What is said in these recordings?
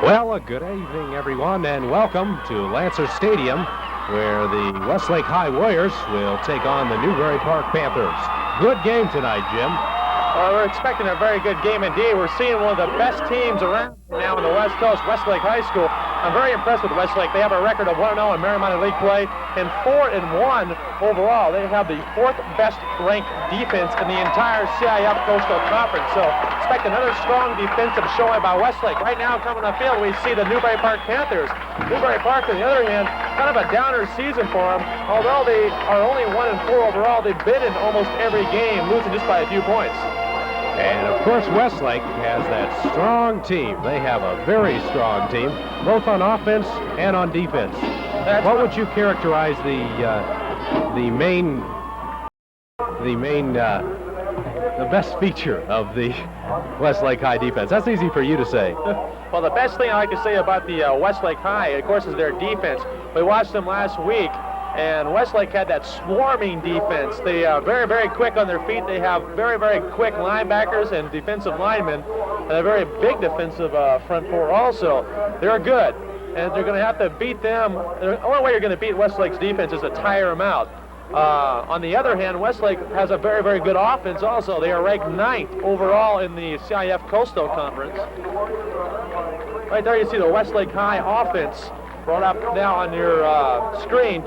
Well, a good evening, everyone, and welcome to Lancer Stadium, where the Westlake High Warriors will take on the Newbury Park Panthers. Good game tonight, Jim. We're expecting a very good game indeed. We're seeing one of the best teams around now in the West Coast, Westlake High School. I'm very impressed with Westlake. They have a record of 1-0 in Marymount League play and 4-1 overall. They have the fourth best ranked defense in the entire CIF Coastal Conference. So expect another strong defensive showing by Westlake. Right now coming on the field, we see the Newbury Park Panthers. Newbury Park, on the other hand, kind of a downer season for them. Although they are only 1-4 overall, they've been in almost every game, losing just by a few points. And, of course, Westlake has that strong team. They have a very strong team, both on offense and on defense. What would you characterize the best feature of the Westlake High defense? That's easy for you to say. Well, the best thing I like to say about the Westlake High, of course, is their defense. We watched them last week, and Westlake had that swarming defense. They are very, very quick on their feet. They have very, very quick linebackers and defensive linemen, and a very big defensive front four also. They're good, and they're going to have to beat them. The only way you're going to beat Westlake's defense is to tire them out. On the other hand, Westlake has a very, very good offense also. They are ranked 9th overall in the CIF Coastal Conference. Right there you see the Westlake High offense brought up now on your screen.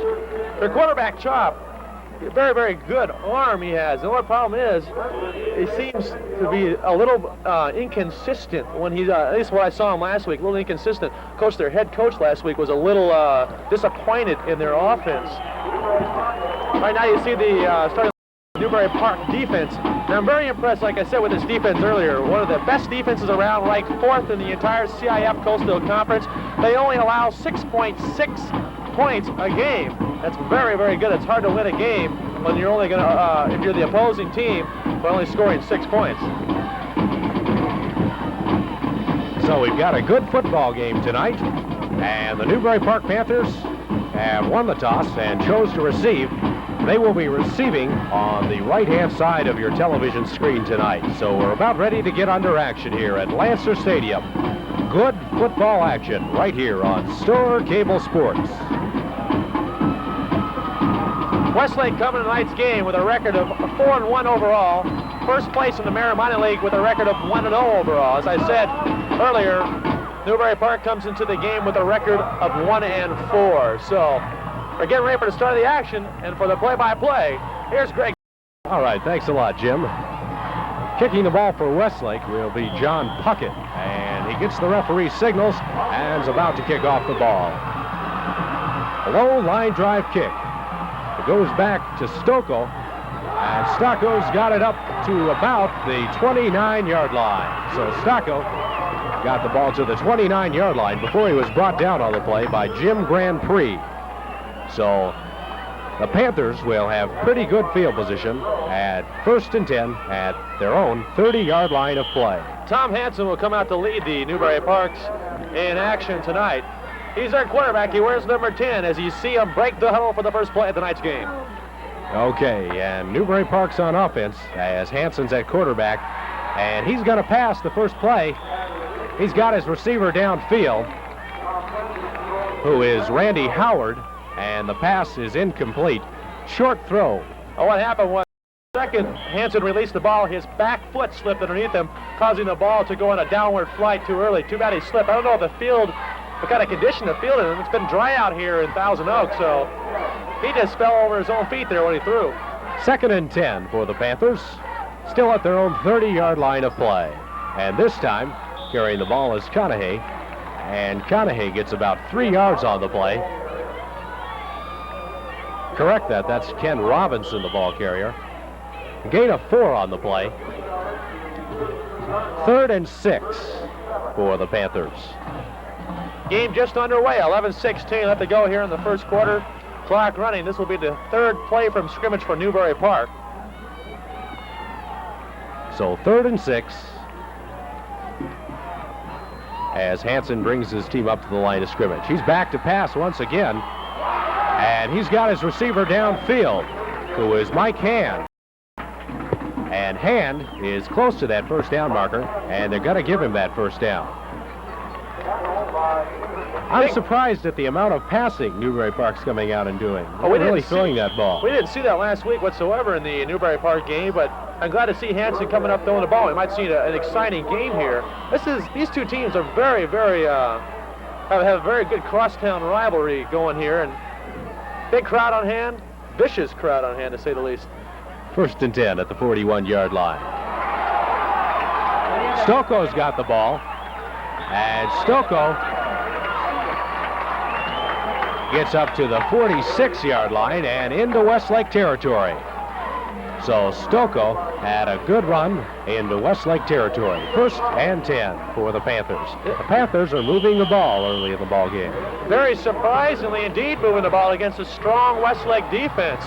Their quarterback, Chop, very, very good arm he has. The only problem is he seems to be a little inconsistent when he's, at least what I saw him last week, a little inconsistent. Coach, their head coach last week was a little disappointed in their offense. Right now you see the starting Newbury Park defense. And I'm very impressed, like I said, with this defense earlier. One of the best defenses around, ranked 4th in the entire CIF Coastal Conference. They only allow 6.6 points a game. That's very, very good. It's hard to win a game when you're only going to, if you're the opposing team, by only scoring 6 points. So we've got a good football game tonight, and the Newbury Park Panthers have won the toss and chose to receive. They will be receiving on the right-hand side of your television screen tonight. So we're about ready to get under action here at Lancer Stadium. Good football action right here on Store Cable Sports. Westlake coming to tonight's game with a record of 4-1 overall. First place in the Marymount League with a record of 1-0 overall. As I said earlier, Newbury Park comes into the game with a record of 1-4. So we're getting ready for the start of the action, and for the play-by-play, here's Greg. All right, thanks a lot, Jim. Kicking the ball for Westlake will be John Puckett, and he gets the referee's signals and is about to kick off the ball. A low line drive kick. It goes back to Stocco, and Stocco's got it up to about the 29-yard line. So Stocco got the ball to the 29-yard line before he was brought down on the play by Jim Grand Prix. So the Panthers will have pretty good field position at 1st and 10 at their own 30-yard line of play. Tom Hansen will come out to lead the Newbury Parks in action tonight. He's their quarterback. He wears number 10 as you see him break the huddle for the first play of tonight's game. Okay, and Newbury Parks on offense as Hansen's at quarterback, and he's going to pass the first play. He's got his receiver downfield, who is Randy Howard, and the pass is incomplete. Short throw. Oh, what happened was, second, Hansen released the ball. His back foot slipped underneath him, causing the ball to go on a downward flight too early. Too bad he slipped. I don't know if the field, what kind of condition the field is. It's been dry out here in Thousand Oaks, so he just fell over his own feet there when he threw. 2nd and 10 for the Panthers, still at their own 30-yard line of play. And this time, carrying the ball is Conahay, and Conahay gets about 3 yards on the play. Correct that, that's Ken Robinson, the ball carrier. Gain of 4 on the play. 3rd and 6 for the Panthers. Game just underway, 11-16 left to go here in the first quarter. Clock running. This will be the 3rd play from scrimmage for Newbury Park. So 3rd and 6 as Hansen brings his team up to the line of scrimmage. He's back to pass once again, and he's got his receiver downfield, who is Mike Hand. And Hand is close to that first down marker, and they're going to give him that first down. I'm surprised at the amount of passing Newbury Park's coming out and doing. Oh, we They're really didn't throwing that ball. We didn't see that last week whatsoever in the Newbury Park game, but I'm glad to see Hanson coming up throwing the ball. We might see an exciting game here. These two teams are very, very have a very good crosstown rivalry going here, and big crowd on hand, vicious crowd on hand to say the least. 1st and 10 at the 41-yard line. Stokoe's got the ball, and Stokoe gets up to the 46-yard line and into Westlake territory. So Stokoe had a good run into Westlake territory. 1st and 10 for the Panthers. The Panthers are moving the ball early in the ball game. Very surprisingly indeed moving the ball against a strong Westlake defense.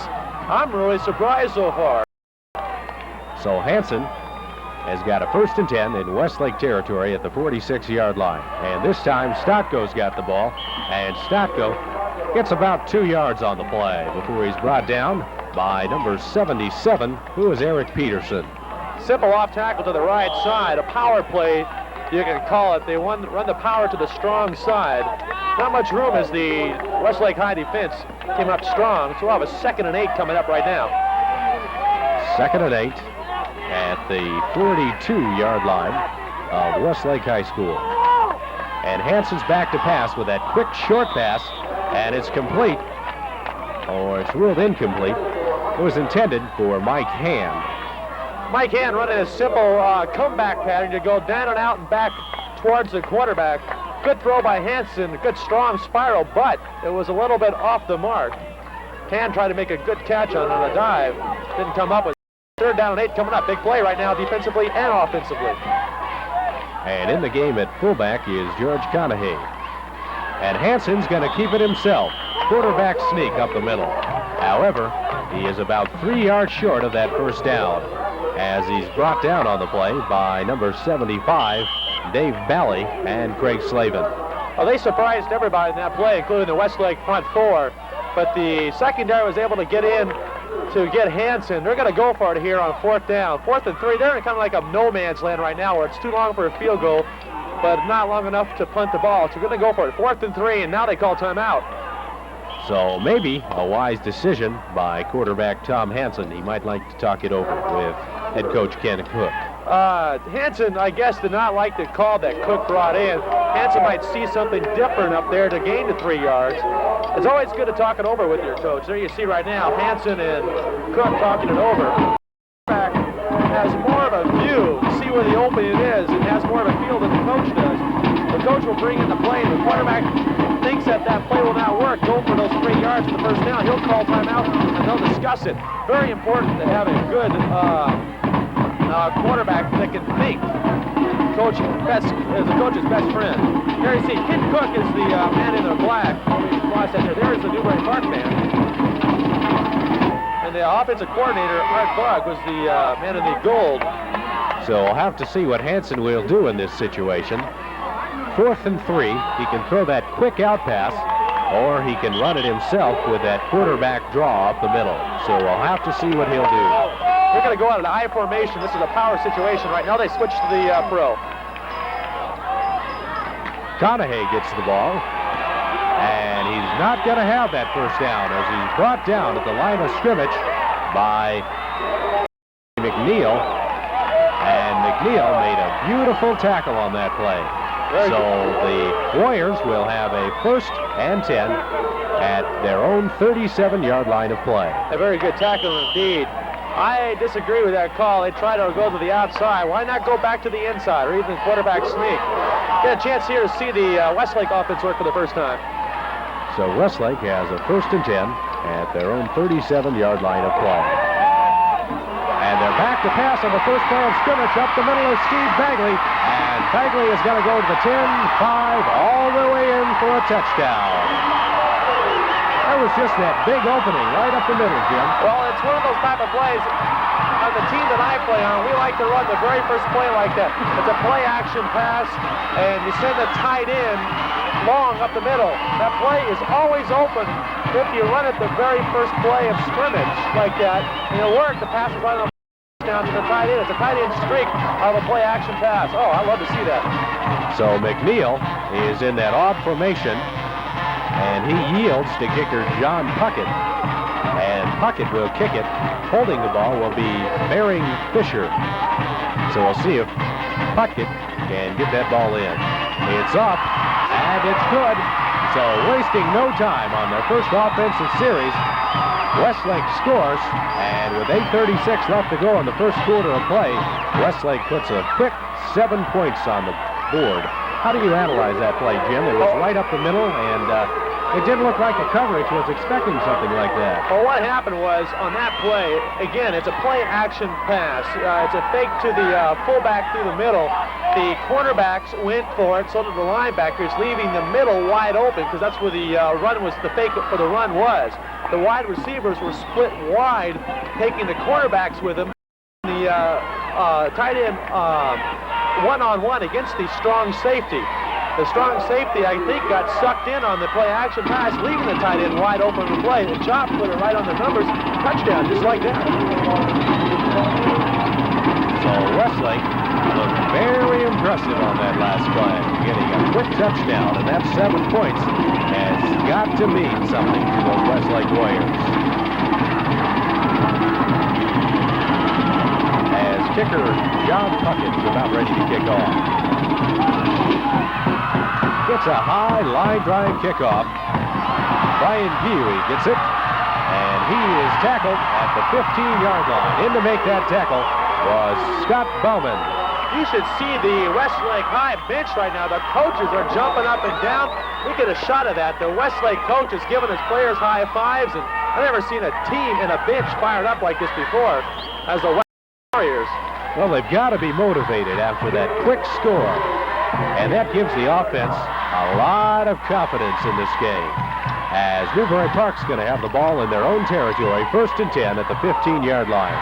I'm really surprised so far. So Hanson has got a 1st and 10 in Westlake territory at the 46-yard line. And this time Stotko's got the ball, and Stotko gets about 2 yards on the play before he's brought down by number 77, who is Eric Peterson. Simple off tackle to the right side, a power play, you can call it. They run the power to the strong side. Not much room as the Westlake High defense came up strong, so we'll have a 2nd and 8 coming up right now. 2nd and 8 at the 42-yard line of Westlake High School. And Hanson's back to pass with that quick short pass, and it's complete, or it's ruled incomplete. It was intended for Mike Hand. Mike Hand running a simple comeback pattern to go down and out and back towards the quarterback. Good throw by Hanson, good strong spiral, but it was a little bit off the mark. Hand tried to make a good catch on a dive, didn't come up with it. 3rd down and 8 coming up. Big play right now defensively and offensively. And in the game at fullback is George Conahey. And Hanson's going to keep it himself. Quarterback sneak up the middle. However, he is about 3 yards short of that 1st down as he's brought down on the play by number 75, Dave Bally and Craig Slavin. Well, they surprised everybody in that play, including the Westlake front four, but the secondary was able to get in to get Hanson. They're going to go for it here on 4th down. 4th and 3, they're in kind of like a no man's land right now where it's too long for a field goal, but not long enough to punt the ball. So we're going to go for it. 4th and 3, and now they call timeout. So maybe a wise decision by quarterback Tom Hanson. He might like to talk it over with head coach Ken Cook. Hanson, I guess, did not like the call that Cook brought in. Hanson might see something different up there to gain the 3 yards. It's always good to talk it over with your coach. There you see right now, Hanson and Cook talking it over. The quarterback has more of a view to see where the opening is and has more of a feel than the coach does. The coach will bring in the play, and the quarterback thinks that play will not work, go for those 3 yards for the 1st down. He'll call timeout, and they'll discuss it. Very important to have a good quarterback that can think. Coach is the coach's best friend. There you see, Kid Cook is the man in the black. There is the Newbury Park man. And the offensive coordinator, Art Bugg, was the man in the gold. So we'll have to see what Hanson will do in this situation. 4th and 3, he can throw that quick out pass, or he can run it himself with that quarterback draw up the middle. So we'll have to see what he'll do. They're going to go out in I formation. This is a power situation right now. They switch to the pro. Conahey gets the ball, and he's not going to have that 1st down as he's brought down at the line of scrimmage by McNeil, and McNeil made a beautiful tackle on that play. So the Warriors will have a 1st and 10 at their own 37-yard line of play. A very good tackle indeed. I disagree with that call. They try to go to the outside. Why not go back to the inside or even quarterback sneak? Get a chance here to see the Westlake offense work for the first time. So Westlake has a 1st and 10 at their own 37-yard line of play. And they're back to pass on the first play of scrimmage. Up the middle is Steve Bagley. And Bagley is going to go to the 10, 5, all the way in for a touchdown. That was just that big opening right up the middle, Jim. Well, it's one of those type of plays. On the team that I play on, we like to run the very first play like that. It's a play-action pass, and you send the tight end long up the middle. That play is always open if you run it the very first play of scrimmage like that, and it'll work. The pass is right on the down to the tight end. It's a tight end streak of a play action pass. Oh, I love to see that. So McNeil is in that odd formation, and he yields to kicker John Puckett. And Puckett will kick it. Holding the ball will be Baring Fisher. So we'll see if Puckett can get that ball in. It's up, and it's good. So wasting no time on their first offensive series, Westlake scores, and with 8:36 left to go in the first quarter of play, Westlake puts a quick 7 points on the board. How do you analyze that play, Jim? It was right up the middle, and it didn't look like the coverage was expecting something like that. Well, what happened was, on that play, again, it's a play-action pass. It's a fake to the fullback through the middle. The cornerbacks went for it, so did the linebackers, leaving the middle wide open, because that's where the the fake for the run was. The wide receivers were split wide, taking the cornerbacks with them. The tight end one-on-one against the strong safety. The strong safety, I think, got sucked in on the play-action pass, leaving the tight end wide open to play. The chop put it right on the numbers. Touchdown, just like that. So Westlake looked very impressive on that last play, getting a quick touchdown, and that 7 points has got to mean something to those Westlake Warriors. As kicker John Puckett is about ready to kick off. Gets a high line drive kickoff. Brian Huey gets it, and he is tackled at the 15-yard line. In to make that tackle was Scott Bowman. You should see the Westlake High bench right now. The coaches are jumping up and down. We get a shot of that. The Westlake coach is giving his players high fives, and I've never seen a team and a bench fired up like this before as the Westlake Warriors. Well, they've got to be motivated after that quick score, and that gives the offense a lot of confidence in this game, as Newbury Park's going to have the ball in their own territory, 1st and 10 at the 15-yard line.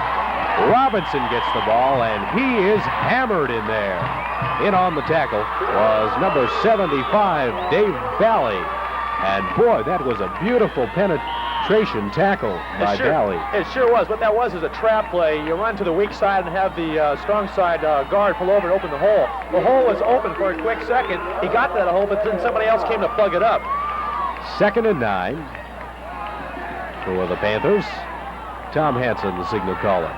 Robinson gets the ball, and he is hammered in there. In on the tackle was number 75, Dave Bally. And boy, that was a beautiful penetration tackle by Bally. It sure was. What that was is a trap play. You run to the weak side and have the strong side guard pull over and open the hole. The hole was open for a quick second. He got that hole, but then somebody else came to plug it up. 2nd and 9 for the Panthers. Tom Hansen, the signal caller.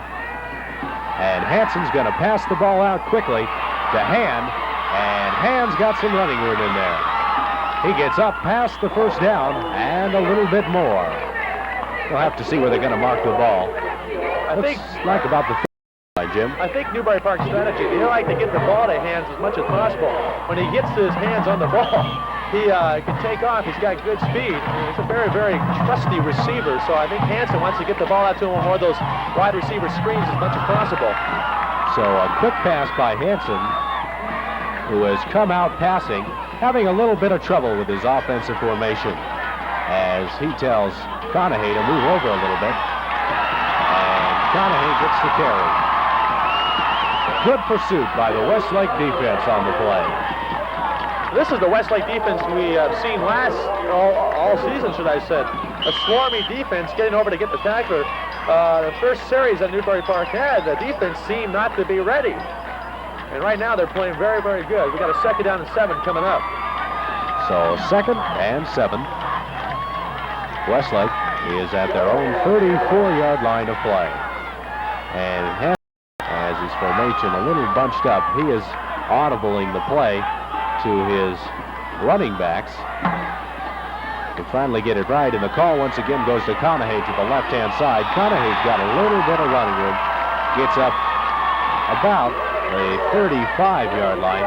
And Hansen's going to pass the ball out quickly to Hand, and Hand's got some running room in there. He gets up past the first down and a little bit more. We'll have to see where they're going to mark the ball. Looks like about the Jim. I think Newbury Park's strategy, they like to get the ball to Hands as much as possible. When he gets his hands on the ball, he can take off. He's got good speed. He's a very, very trusty receiver, so I think Hansen wants to get the ball out to him on more of those wide receiver screens as much as possible. So a quick pass by Hansen, who has come out passing, having a little bit of trouble with his offensive formation, as he tells Conahay to move over a little bit, and Conahay gets the carry. Good pursuit by the Westlake defense on the play. This is the Westlake defense we have seen all season, should I say. A swarmy defense getting over to get the tackler. The first series that Newbury Park had, the defense seemed not to be ready. And right now they're playing very, very good. We got a 2nd down and 7 coming up. So 2nd and 7. Westlake is at their own 34-yard line of play. And has his formation a little bunched up. He is audibling the play to his running backs to finally get it right, and the call once again goes to Conahay to the left-hand side. Conahay's got a little bit of running room, gets up about the 35-yard line,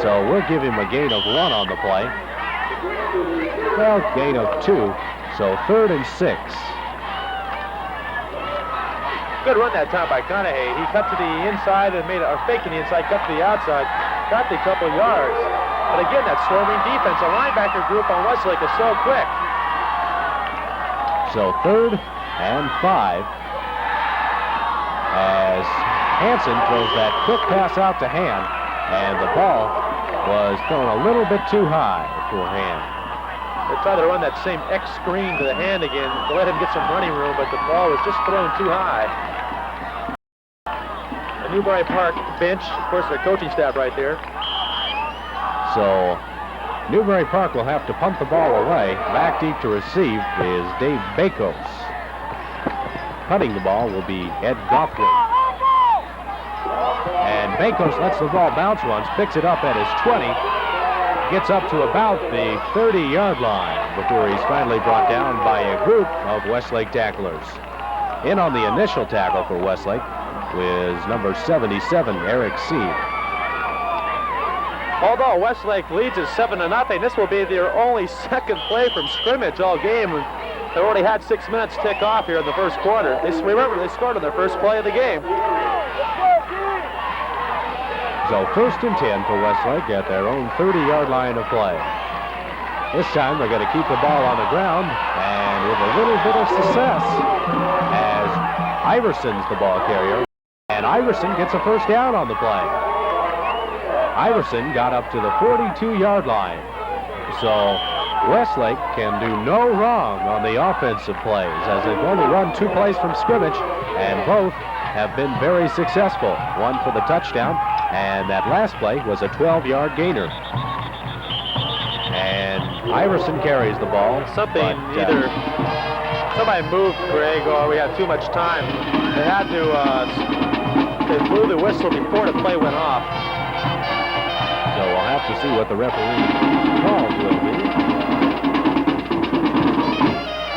so we'll give him a gain of 1 on the play. Well, gain of 2, so 3rd and 6. Good run that time by Conahay. He cut to the inside and made a fake to the inside, cut to the outside, got the couple yards. But again, that swarming defense, a linebacker group on Westlake is so quick. So 3rd and 5 as Hansen throws that quick pass out to Hand, and the ball was thrown a little bit too high for Hand. They tried to run that same X screen to the Hand again to let him get some running room, but the ball was just thrown too high. Newbury Park bench. Of course, their coaching staff right there. So Newbury Park will have to punt the ball away. Back deep to receive is Dave Bakos. Punting the ball will be Ed Goffley. And Bakos lets the ball bounce once, picks it up at his 20, gets up to about the 30-yard line before he's finally brought down by a group of Westlake tacklers. In on the initial tackle for Westlake was number 77, Eric Seed. Although Westlake leads at 7-0, this will be their only second play from scrimmage all game. They already had 6 minutes tick off here in the first quarter. Remember, they scored on their first play of the game. So 1st and 10 for Westlake at their own 30-yard line of play. This time they're going to keep the ball on the ground, and with a little bit of success, as Iverson's the ball carrier, and Iverson gets a first down on the play. Iverson got up to the 42-yard line. So Westlake can do no wrong on the offensive plays, as they've only run 2 plays from scrimmage, and both have been very successful. One for the touchdown, and that last play was a 12-yard gainer. And Iverson carries the ball. Somebody moved, Greg, or we had too much time. They had to, they blew the whistle before the play went off. So we'll have to see what the referee calls will be.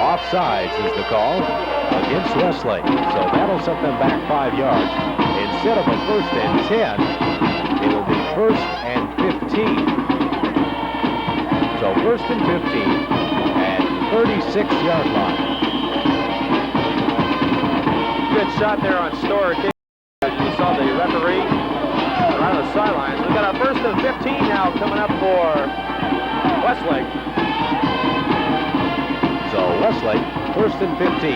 Offsides is the call against Westlake. So that'll set them back 5 yards. Instead of a 1st and 10, it'll be 1st and 15. So 1st and 15 and 36-yard line. Good shot there on Storr. You saw the referee around the sidelines. We've got our 1st and 15 now coming up for Westlake. So Westlake, 1st and 15.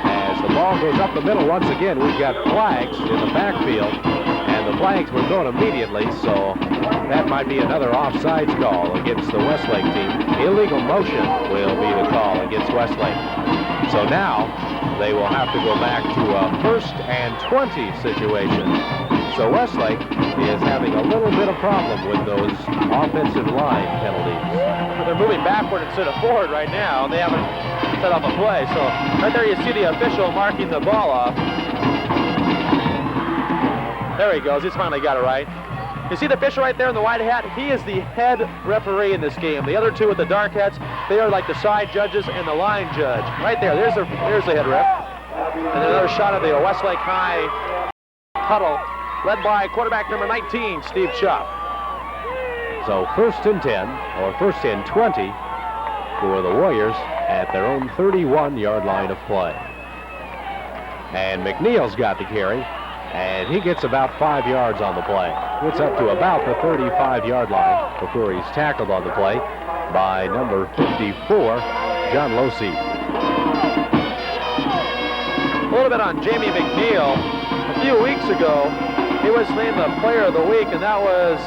As the ball goes up the middle once again, we've got flags in the backfield. And the flags were thrown immediately, so that might be another offsides call against the Westlake team. Illegal motion will be the call against Westlake. So now they will have to go back to a 1st and 20 situation. So Westlake is having a little bit of problem with those offensive line penalties. But they're moving backward instead of forward right now. They haven't set off a play. So right there you see the official marking the ball off. There he goes. He's finally got it right. You see the official right there in the white hat? He is the head referee in this game. The other two with the dark hats, they are like the side judges and the line judge. Right there. There's the head ref. And then another shot of the Westlake High huddle, led by quarterback number 19, Steve Chop. So 1st and 10, or 1st and 20 for the Warriors at their own 31-yard line of play. And McNeil's got the carry, and he gets about 5 yards on the play. Gets up to about the 35-yard line before he's tackled on the play by number 54, John Losey. A little bit on Jamie McNeil. A few weeks ago, he was named the Player of the Week, and that was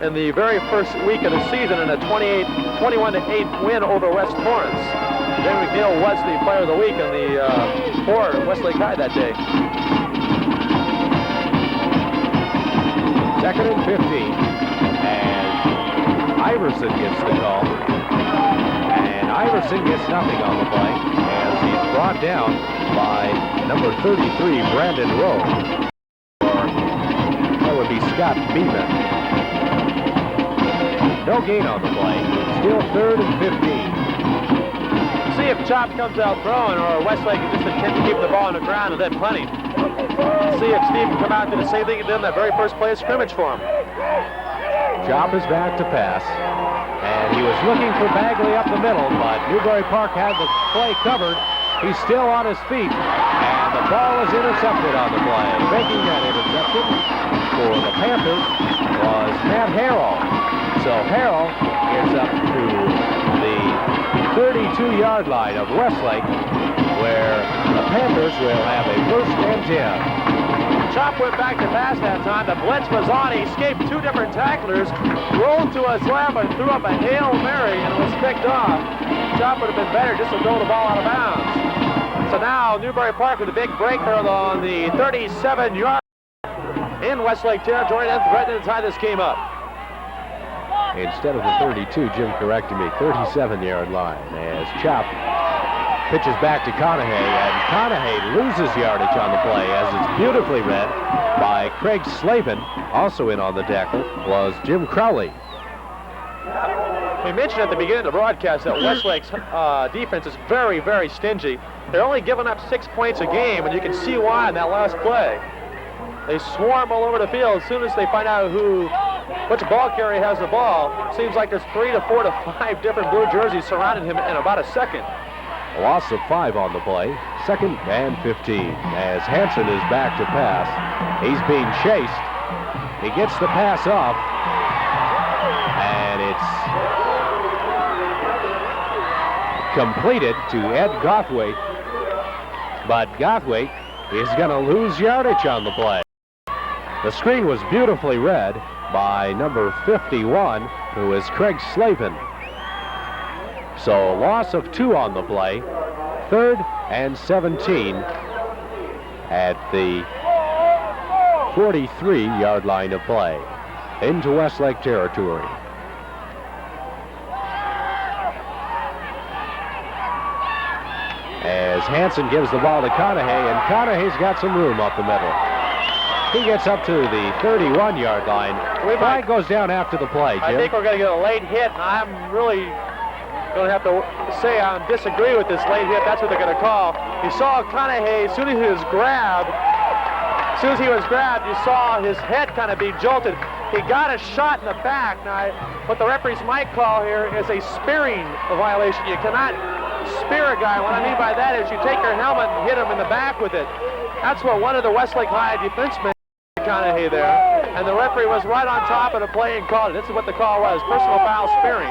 in the very first week of the season in a 21-8 win over West Torrance. Jamie McNeil was the Player of the Week in the for Westlake High that day. 2nd and 15, and Iverson gets the call, and Iverson gets nothing on the play as he's brought down by number 33, Brandon Rowe, or that would be Scott Beeman. No gain on the play, still 3rd and 15. See if Chop comes out throwing, or Westlake is just intent to keep the ball on the ground and then punting. See if Steve can come out and do the same thing he did in that very first play of scrimmage for him. Chop is back to pass, and he was looking for Bagley up the middle, but Newbury Park had the play covered. He's still on his feet, and the ball is intercepted on the play. Making that interception for the Panthers was Matt Harrell. So Harrell gets up to the 32-yard line of Westlake, where the Panthers will have a 1st and 10. Chop went back to pass that time. The blitz was on. He escaped 2 different tacklers, rolled to his lap and threw up a Hail Mary, and it was picked off. Chop would have been better just to throw the ball out of bounds. So now Newbury Park with a big break there on the 37-yard. in Westlake territory and threatening to tie this game up. Instead of the 32, Jim corrected me, 37-yard line as Chop pitches back to Conahey, and Conahey loses yardage on the play as it's beautifully read by Craig Slavin. Also in on the tackle was Jim Crowley. We mentioned at the beginning of the broadcast that Westlake's defense is very, very stingy. They're only giving up 6 points a game, and you can see why in that last play. They swarm all over the field as soon as they find out which ball carrier has the ball. Seems like there's 3 to 4 to 5 different blue jerseys surrounding him in about a second. A loss of 5 on the play, 2nd and 15, as Hansen is back to pass. He's being chased. He gets the pass off, and it's completed to Ed Gothwaite, but Gothwaite is going to lose yardage on the play. The screen was beautifully read by number 51, who is Craig Slavin. So loss of 2 on the play, 3rd and 17 at the 43-yard line of play into Westlake territory. As Hansen gives the ball to Conahey, and Conahey's got some room up the middle. He gets up to the 31-yard line. Flag goes down after the play, Jim. I think we're going to get a late hit, and I'm really going to have to say I disagree with this late hit. That's what they're going to call. You saw Conahey, as soon as he was grabbed, you saw his head kind of be jolted. He got a shot in the back. Now, what the referees might call here is a spearing violation. You cannot spear a guy. What I mean by that is you take your helmet and hit him in the back with it. That's what one of the Westlake High defensemen Conahey there, and the referee was right on top of the play and called it. This is what the call was, personal foul spearing.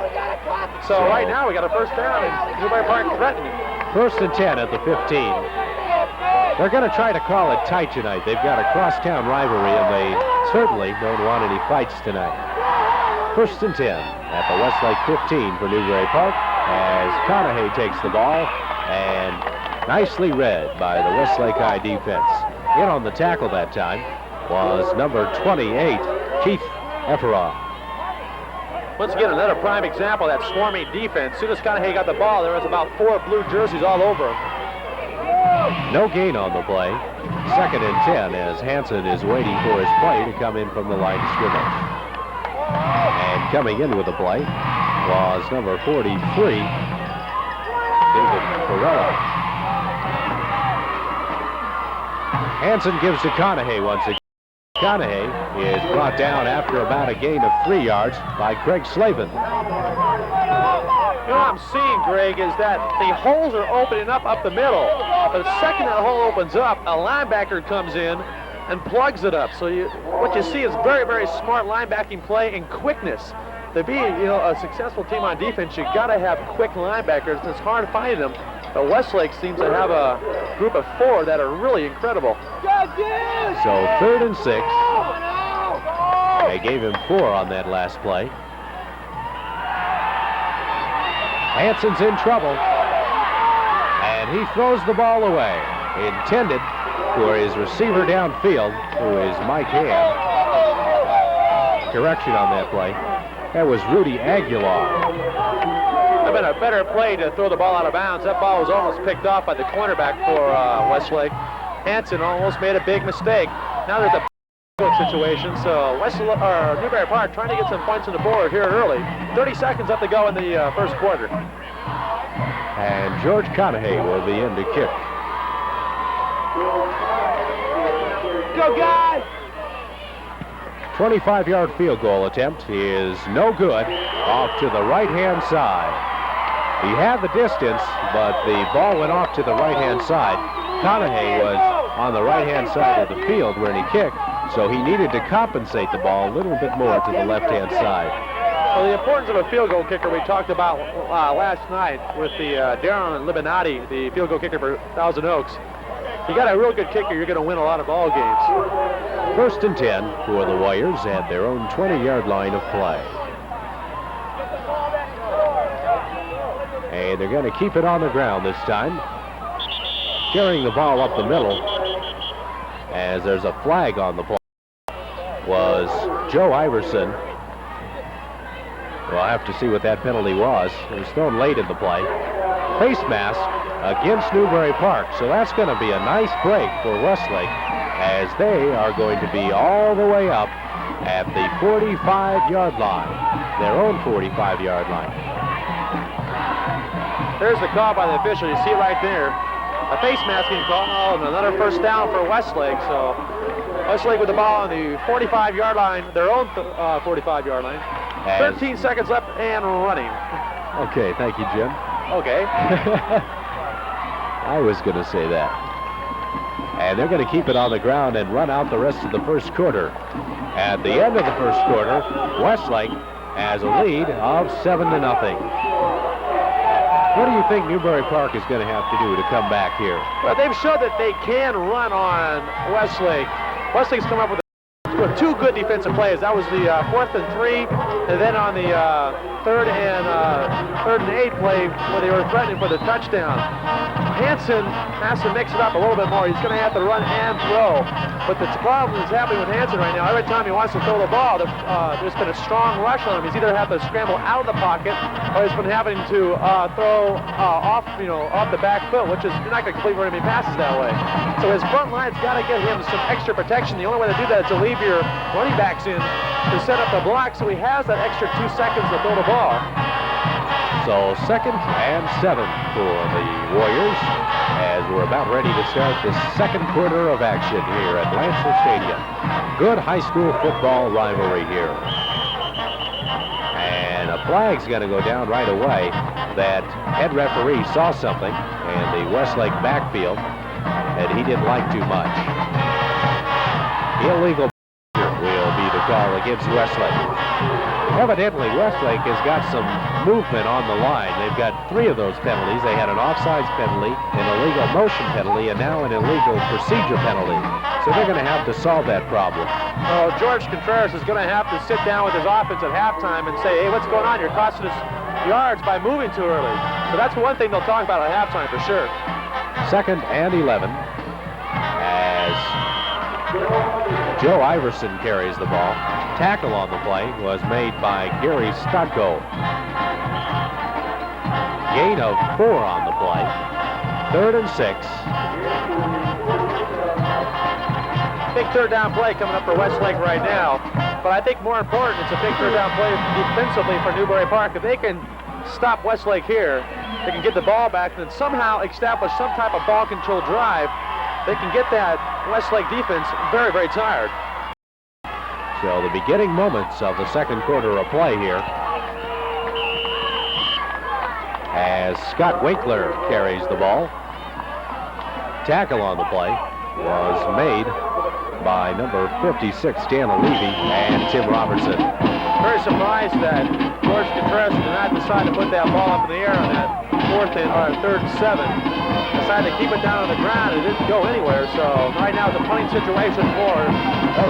So right now we got a first down and Newbury Park threatening. 1st and 10 at the 15. They're going to try to call it tight tonight. They've got a crosstown rivalry, and they certainly don't want any fights tonight. 1st and 10 at the Westlake 15 for Newbury Park as Conahey takes the ball, and nicely read by the Westlake High defense. In on the tackle that time was number 28, Keith Efferoff. Once again, another prime example of that swarming defense. As soon as Conahey got the ball, there was about 4 blue jerseys all over him. No gain on the play. 2nd and 10 as Hansen is waiting for his play to come in from the line of scrimmage. And coming in with the play was number 43, David Corella. Hansen gives to Conahey once again. Conahey is brought down after about a gain of 3 yards by Craig Slavin. You know what I'm seeing, Greg, is that the holes are opening up the middle. But the second that hole opens up, a linebacker comes in and plugs it up. So what you see is very, very smart linebacking play and quickness. To be, a successful team on defense, you got to have quick linebackers. It's hard finding them. But Westlake seems to have a group of 4 that are really incredible. So 3rd and 6. They gave him 4 on that last play. Hansen's in trouble, and he throws the ball away. Intended for his receiver downfield, who is Mike Ham. Correction on that play. That was Rudy Aguilar. It's been a better play to throw the ball out of bounds. That ball was almost picked off by the cornerback for Westlake. Hansen almost made a big mistake. Now there's a situation, so Newbury Park trying to get some points on the board here early. 30 seconds left to go in the first quarter. And George Conahey will be in to kick. Go, guys! 25-yard field goal attempt is no good. Off to the right-hand side. He had the distance, but the ball went off to the right-hand side. Conahey was on the right-hand side of the field where he kicked, so he needed to compensate the ball a little bit more to the left-hand side. Well, the importance of a field goal kicker we talked about last night with the Darren Libinati, the field goal kicker for Thousand Oaks. You got a real good kicker, you're going to win a lot of ball games. 1st and 10 for the Warriors at their own 20-yard line of play. And they're going to keep it on the ground this time. Carrying the ball up the middle as there's a flag on the play. was Joe Iverson. We'll have to see what that penalty was. It was thrown late in the play. Face mask against Newbury Park. So that's going to be a nice break for Westlake, as they are going to be all the way up at the 45-yard line, their own 45-yard line. There's the call by the official. You see it right there. A face masking call, and another first down for Westlake. So Westlake with the ball on the 45-yard line, their own 45-yard line. 13 seconds left and running. Okay, thank you, Jim. Okay. I was going to say that. And they're going to keep it on the ground and run out the rest of the first quarter. At the end of the first quarter, Westlake has a lead of 7-0. What do you think Newbury Park is going to have to do to come back here? Well, they've showed that they can run on Westlake. Westlake's come up with two good defensive plays. That was the 4th and 3, and then on the 3rd and 8 play where they were threatening for the touchdown. Hansen has to mix it up a little bit more. He's going to have to run and throw. But the problem that's happening with Hansen right now, every time he wants to throw the ball, there's been a strong rush on him. He's either have to scramble out of the pocket, or he's been having to throw off the back foot, which is, you're not going to complete very many passes that way. So his front line's got to get him some extra protection. The only way to do that is to leave your running backs in to set up the block, so he has that extra 2 seconds to throw the ball. So 2nd and 7 for the Warriors, as we're about ready to start the second quarter of action here at Lancer Stadium. Good high school football rivalry here. And a flag's going to go down right away. That head referee saw something in the Westlake backfield that he didn't like too much. Illegal will be the call against Westlake. Evidently, Westlake has got some movement on the line. They've got 3 of those penalties. They had an offsides penalty, an illegal motion penalty, and now an illegal procedure penalty. So they're going to have to solve that problem. Well, George Contreras is going to have to sit down with his offense at halftime and say, hey, what's going on? You're costing us yards by moving too early. So that's one thing they'll talk about at halftime for sure. 2nd and 11 as Joe Iverson carries the ball. Tackle on the play was made by Gary Stotko. Gain of 4 on the play. 3rd and 6. Big third down play coming up for Westlake right now. But I think more important, it's a big third down play defensively for Newbury Park. If they can stop Westlake here, they can get the ball back and then somehow establish some type of ball control drive, they can get that Westlake defense very, very tired. So the beginning moments of the second quarter of play here, as Scott Winkler carries the ball. Tackle on the play was made by number 56, Dan Levy, and Tim Robertson. Very surprised that George Contreras did not decide to put that ball up in the air on that 3rd and 7. Decided to keep it down on the ground. It didn't go anywhere. So right now it's a punting situation for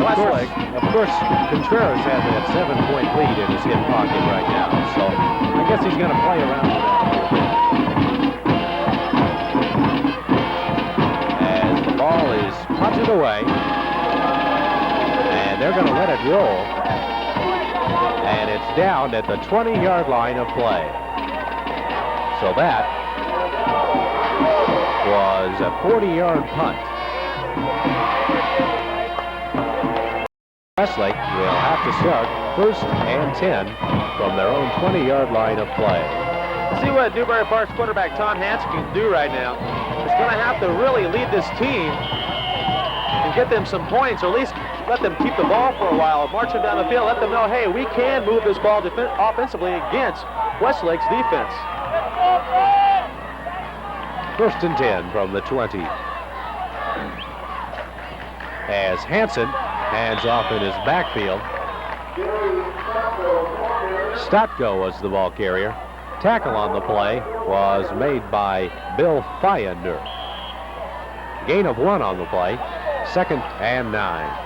Westlake. Of course, Contreras has that 7-point lead in his hip pocket right now. So I guess he's going to play around with that a little bit. As the ball is punted away, and they're going to let it roll. And it's down at the 20-yard line of play. So that was a 40-yard punt. Westlake will have to start 1st and 10 from their own 20-yard line of play. See what Newbury Park's quarterback Tom Hansen can do right now. He's going to have to really lead this team and get them some points, or at least let them keep the ball for a while, march them down the field, let them know, hey, we can move this ball offensively against Westlake's defense. 1st and 10 from the 20. As Hansen hands off in his backfield. Stotko was the ball carrier. Tackle on the play was made by Bill Feyender. Gain of 1 on the play. 2nd and 9.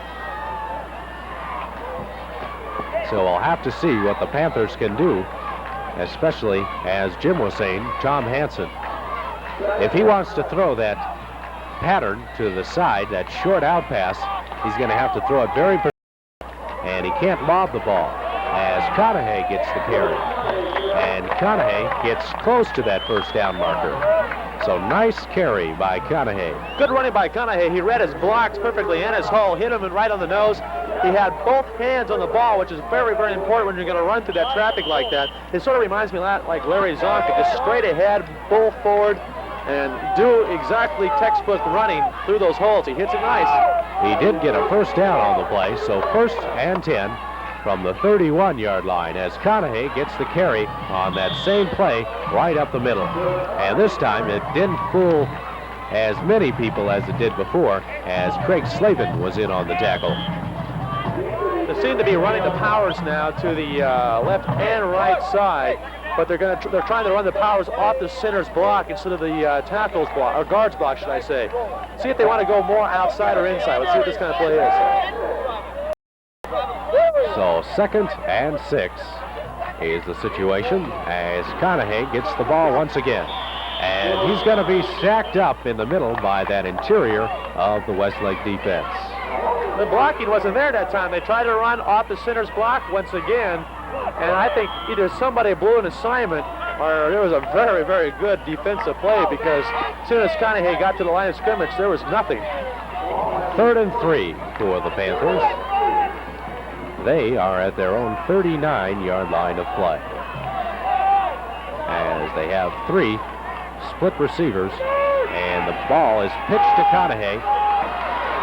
So we'll have to see what the Panthers can do, especially, as Jim was saying, Tom Hansen. If he wants to throw that pattern to the side, that short out pass, he's going to have to throw it very and he can't lob the ball as Conahay gets the carry. And Conahay gets close to that first down marker. So nice carry by Conahay. Good running by Conahay. He read his blocks perfectly and his hole, hit him right on the nose. He had both hands on the ball, which is very, very important when you're going to run through that traffic like that. It sort of reminds me a lot like Larry Zonka, just straight ahead, bull forward, and do exactly textbook running through those holes. He hits it nice. He did get a first down on the play, so 1st and 10 from the 31-yard line as Conahay gets the carry on that same play right up the middle. And this time it didn't fool as many people as it did before, as Craig Slavin was in on the tackle. They seem to be running the powers now to the left and right side, but they're trying to run the powers off the center's block instead of the tackle's block, or guard's block, should I say. See if they want to go more outside or inside. Let's see what this kind of play is. So 2nd and 6 is the situation as Conahay gets the ball once again. And he's going to be sacked up in the middle by that interior of the Westlake defense. The blocking wasn't there that time. They tried to run off the center's block once again, and I think either somebody blew an assignment or there was a very, very good defensive play, because as soon as Conahay got to the line of scrimmage, there was nothing. 3rd and 3 for the Panthers. They are at their own 39-yard line of play, as they have 3 split receivers, and the ball is pitched to Conahay.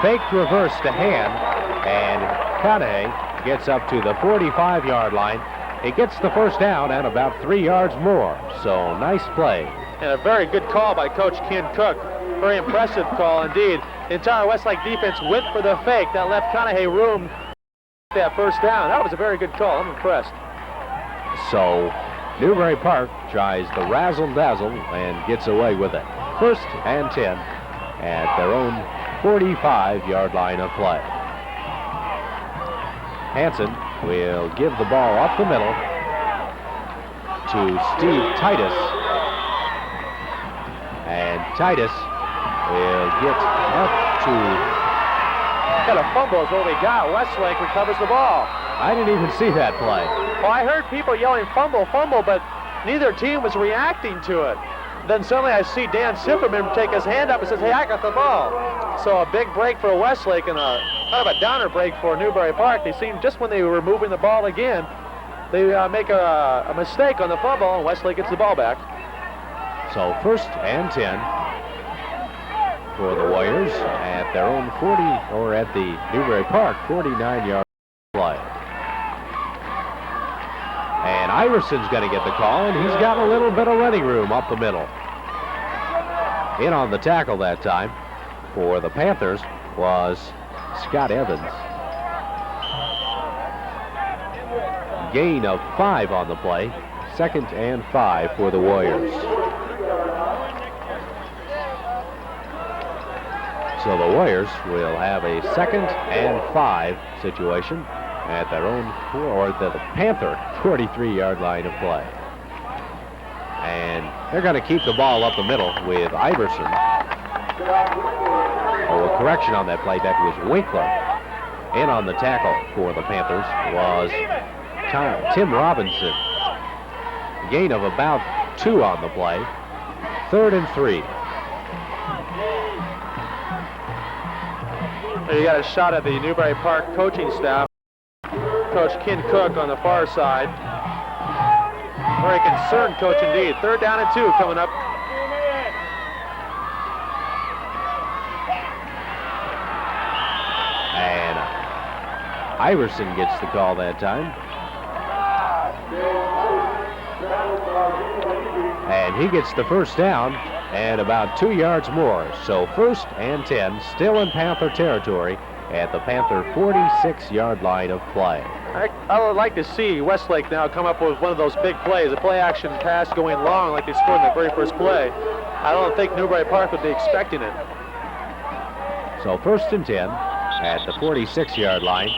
Faked reverse to hand, and Conahay gets up to the 45-yard line. He gets the first down and about 3 yards more, so nice play. And a very good call by Coach Ken Cook. Very impressive call indeed. The entire Westlake defense went for the fake. That left Conahay room for that first down. That was a very good call. I'm impressed. So Newbury Park tries the razzle-dazzle and gets away with it. 1st and 10 at their own 45-yard line of play. Hanson will give the ball up the middle to Steve Titus. And Titus will get up to... Got a fumble is what we got. Westlake recovers the ball. I didn't even see that play. Well, I heard people yelling fumble, fumble, but neither team was reacting to it. Then suddenly I see Dan Sifferman take his hand up and says, hey, I got the ball. So a big break for Westlake and a kind of a downer break for Newbury Park. They seem just when they were moving the ball again, they make a mistake on the fumble, and Westlake gets the ball back. So 1st and 10 for the Warriors at their own 40, or at the Newbury Park 49-yard play. And Iverson's going to get the call, and he's got a little bit of running room up the middle. In on the tackle that time for the Panthers was Scott Evans. Gain of 5 on the play. 2nd and 5 for the Warriors. So the Warriors will have a 2nd and 5 situation at their own, or the Panther 43-yard line of play. And they're going to keep the ball up the middle with Iverson. Oh, a correction on that play. That was Winkler. In on the tackle for the Panthers was Tim Robinson. Gain of about 2 on the play. 3rd and 3. You got a shot at the Newbury Park coaching staff. Coach Ken Cook on the far side. Very concerned coach indeed. 3rd down and 2 coming up. And Iverson gets the call that time. And he gets the first down and about 2 yards more. So 1st and 10, still in Panther territory at the Panther 46-yard line of play. I would like to see Westlake now come up with one of those big plays, a play-action pass going long like they scored in the very first play. I don't think Newbury Park would be expecting it. So 1st and 10 at the 46-yard line,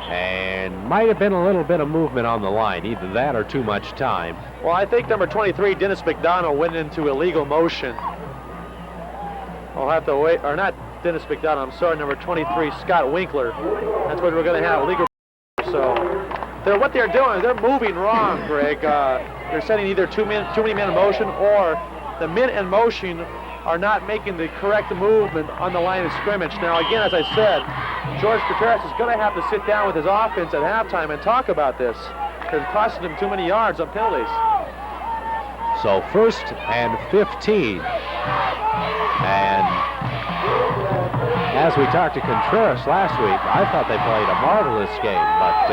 and might have been a little bit of movement on the line, either that or too much time. Well, I think number 23, Dennis McDonald, went into illegal motion. I'll have to wait, or not Dennis McDonald, I'm sorry, number 23, Scott Winkler. That's what we're going to have, illegal. So what they're doing, they're moving wrong, Greg. They're setting either too many men in motion, or the men in motion are not making the correct movement on the line of scrimmage. Now, again, as I said, George Gutierrez is going to have to sit down with his offense at halftime and talk about this, because it's costing him too many yards on penalties. So 1st and 15. And as we talked to Contreras last week, I thought they played a marvelous game, but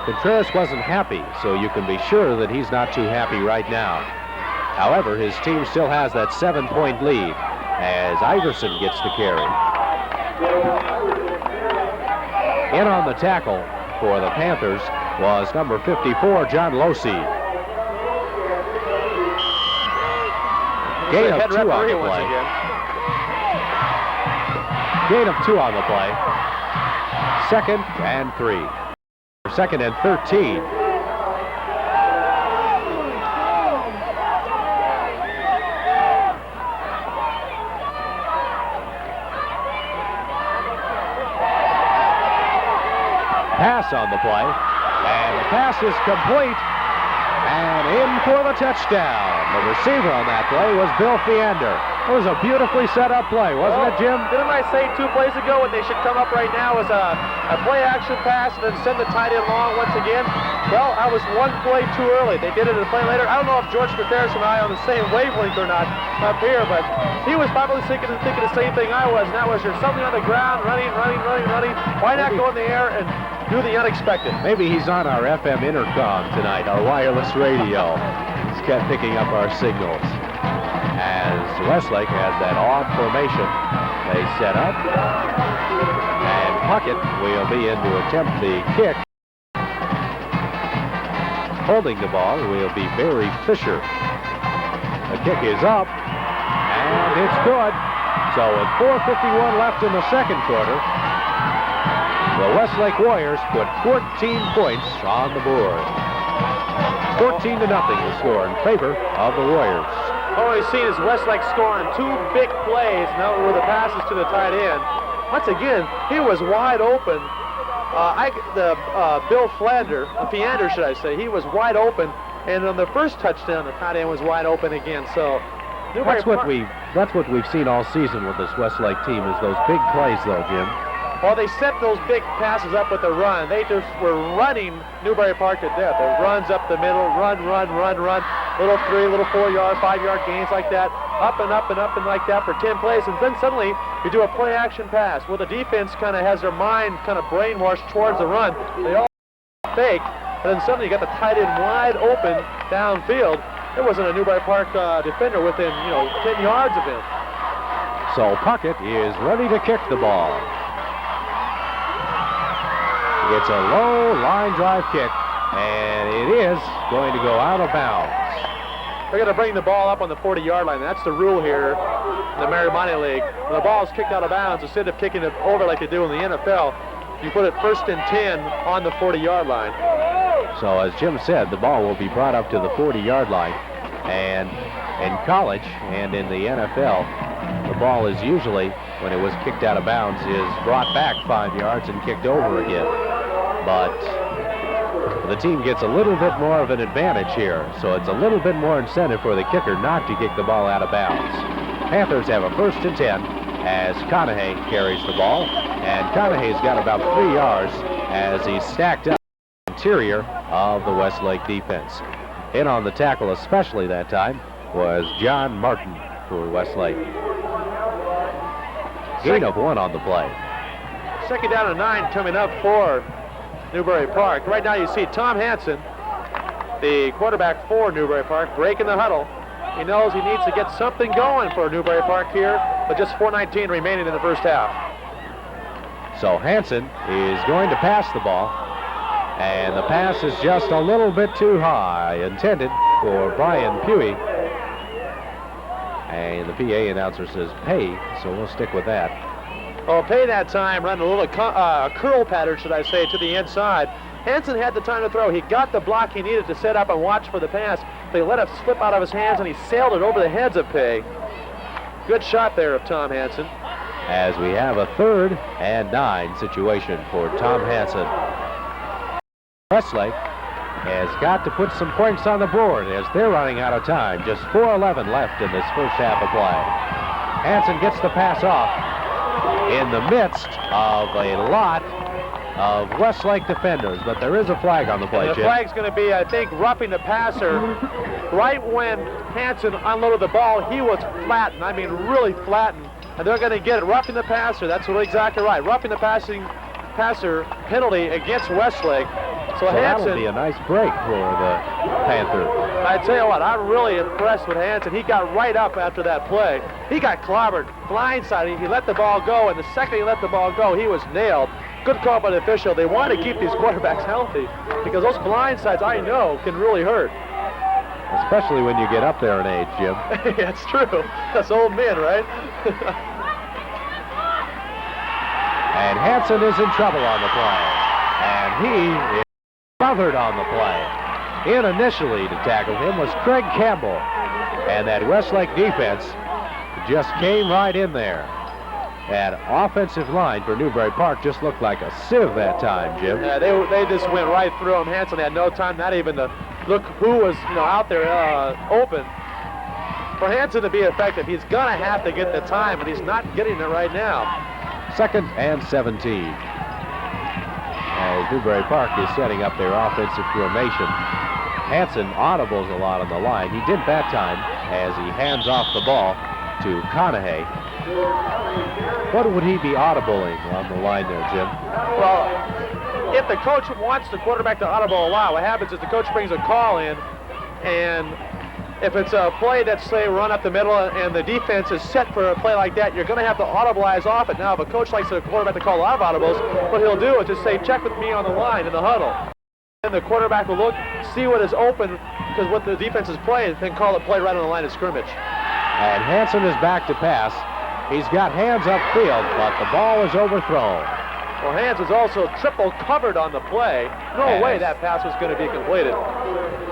Contreras wasn't happy, so you can be sure that he's not too happy right now. However, his team still has that 7-point lead as Iverson gets the carry. In on the tackle for the Panthers was number 54, John Losey. Gain of 2 on the play. Gain of 2 on the play. 2nd and 3. 2nd and 13. Pass on the play, and the pass is complete, and in for the touchdown. The receiver on that play was Bill Feander. It was a beautifully set up play, wasn't it, Jim? Didn't I say 2 plays ago what they should come up right now is a play action pass and then send the tight end long once again? Well, I was 1 play too early. They did it a play later. I don't know if George Gutierrez and I are on the same wavelength or not up here, but he was probably thinking the same thing I was, and that was there's something on the ground, running. Why not go in the air and do the unexpected? Maybe he's on our FM intercom tonight, our wireless radio. He's kept picking up our signals. As Westlake has that odd formation, they set up, and Puckett will be in to attempt the kick. Holding the ball will be Barry Fisher. The kick is up, and it's good. So with 4:51 left in the 2nd quarter, the Westlake Warriors put 14 points on the board. 14-0 the score in favor of the Warriors. All we've seen is Westlake scoring 2 big plays. Now were the passes to the tight end. Once again, he was wide open. Bill Feander, should I say, he was wide open. And on the first touchdown, the tight end was wide open again. So that's what we've seen all season with this Westlake team, is those big plays, though, Jim. Well, they set those big passes up with the run. They just were running Newbury Park to death. It runs up the middle, run. Little 3, little 4-yard, 5-yard gains like that. Up and like that for 10 plays. And then suddenly you do a play action pass. Well, the defense kind of has their mind kind of brainwashed towards the run. They all fake. And then suddenly you got the tight end wide open downfield. There wasn't a Newbury Park defender within, 10 yards of him. So Puckett is ready to kick the ball. It's a low line drive kick, and it is going to go out of bounds. They're going to bring the ball up on the 40-yard line. That's the rule here in the Maribani League. When the ball is kicked out of bounds, instead of kicking it over like they do in the NFL, you put it 1st and 10 on the 40-yard line. So as Jim said, the ball will be brought up to the 40-yard line. And in college and in the NFL, the ball is usually, when it was kicked out of bounds, is brought back 5 yards and kicked over again. But the team gets a little bit more of an advantage here, so it's a little bit more incentive for the kicker not to kick the ball out of bounds. Panthers have a 1st and 10 as Conahay carries the ball, and Conahay's got about 3 yards as he's stacked up the interior of the Westlake defense. In on the tackle, especially that time, was John Martin for Westlake. Gain of 1 on the play. 2nd down and 9 coming up for Newbury Park. Right now you see Tom Hansen, the quarterback for Newbury Park, breaking the huddle. He knows he needs to get something going for Newbury Park here, but just 4:19 remaining in the first half. So Hansen is going to pass the ball, and the pass is just a little bit too high, intended for Brian Puey. And the PA announcer says pay, so we'll stick with that. Well, pay that time, run a little curl pattern, should I say, to the inside. Hansen had the time to throw. He got the block he needed to set up and watch for the pass. They let it slip out of his hands, and he sailed it over the heads of Pay. Good shot there of Tom Hansen. As we have a 3rd and 9 situation for Tom Hansen. Westlake has got to put some points on the board as they're running out of time. Just 4:11 left in this first half of play. Hansen gets the pass off in the midst of a lot of Westlake defenders, but there is a flag on the play, and the Jim. flag's going to be, I think, roughing the passer. Right when Hansen unloaded the ball, he was flattened. I mean, really flattened. And they're going to get it. Roughing the passer. That's exactly right. Roughing the passer penalty against Westlake. So Hansen, that'll be a nice break for the Panthers. I tell you what, I'm really impressed with Hansen. He got right up after that play. He got clobbered, blindsided. He let the ball go, and the second he let the ball go, he was nailed. Good call by the official. They want to keep these quarterbacks healthy because those blindsides, I know, can really hurt. Especially when you get up there in age, Jim. Yeah, it's true. That's old men, right? And Hansen is in trouble on the play. And he is smothered on the play. In initially to tackle him was Craig Campbell. And that Westlake defense just came right in there. That offensive line for Newbury Park just looked like a sieve that time, Jim. Yeah, they just went right through him. Hansen had no time, not even to look who was out there open. For Hansen to be effective, he's going to have to get the time, and he's not getting it right now. 2nd and 17. As Newbury Park is setting up their offensive formation. Hansen audibles a lot on the line. He did that time as he hands off the ball to Conahay. What would he be audibling on the line there, Jim? Well, if the coach wants the quarterback to audible a lot, what happens is the coach brings a call in, and if it's a play that's, say, run up the middle and the defense is set for a play like that, you're going to have to audibilize off it. Now, if a coach likes the quarterback to call a lot of audibles, what he'll do is just say, check with me on the line in the huddle. And the quarterback will look, see what is open, because what the defense is playing, then call a play right on the line of scrimmage. And Hansen is back to pass. He's got hands upfield, but the ball is overthrown. Well, Hansen's also triple covered on the play. No way that pass was going to be completed.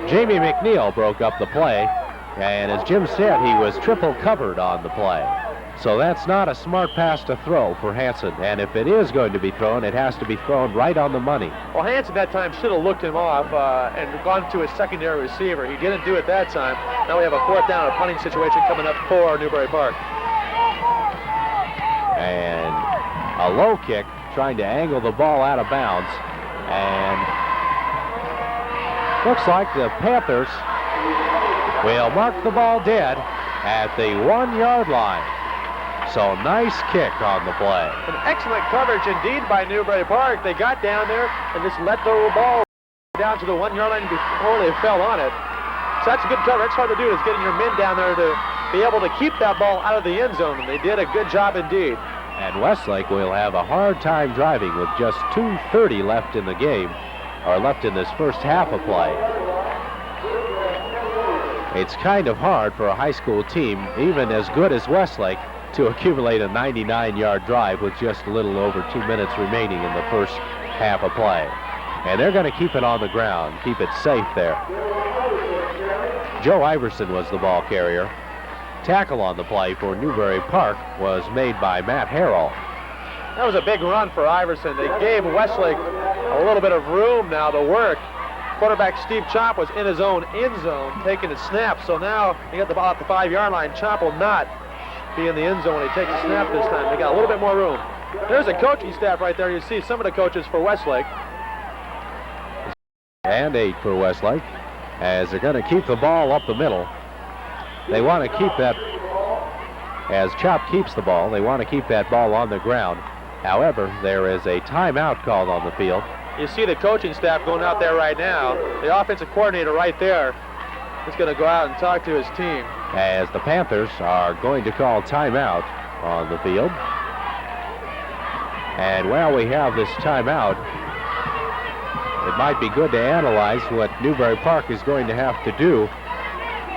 Jamie McNeil broke up the play, and as Jim said, he was triple covered on the play. So that's not a smart pass to throw for Hansen, and if it is going to be thrown, it has to be thrown right on the money. Well, Hansen that time should have looked him off and gone to his secondary receiver. He didn't do it that time. Now we have a 4th down, a punting situation coming up for Newbury Park. And a low kick, trying to angle the ball out of bounds, and looks like the Panthers will mark the ball dead at the 1-yard line. So nice kick on the play. An excellent coverage indeed by Newbury Park. They got down there and just let the ball down to the 1-yard line before they fell on it. So that's a good cover. That's hard to do, is getting your men down there to be able to keep that ball out of the end zone, and they did a good job indeed. And Westlake will have a hard time driving with just 2:30 left in the game, or left in this first half of play. It's kind of hard for a high school team, even as good as Westlake, to accumulate a 99-yard drive with just a little over 2 minutes remaining in the first half of play. And they're going to keep it on the ground, keep it safe there. Joe Iverson was the ball carrier. Tackle on the play for Newbury Park was made by Matt Harrell. That was a big run for Iverson. They gave Westlake a little bit of room now to work. Quarterback Steve Chomp was in his own end zone taking a snap, so now they got the ball at the 5-yard line. Chomp will not be in the end zone when he takes a snap this time. They got a little bit more room. There's a coaching staff right there. You see some of the coaches for Westlake. And 8 for Westlake, as they're going to keep the ball up the middle. They want to keep that, as Chop keeps the ball, they want to keep that ball on the ground. However, there is a timeout called on the field. You see the coaching staff going out there right now. The offensive coordinator right there is going to go out and talk to his team. As the Panthers are going to call timeout on the field. And while we have this timeout, it might be good to analyze what Newbury Park is going to have to do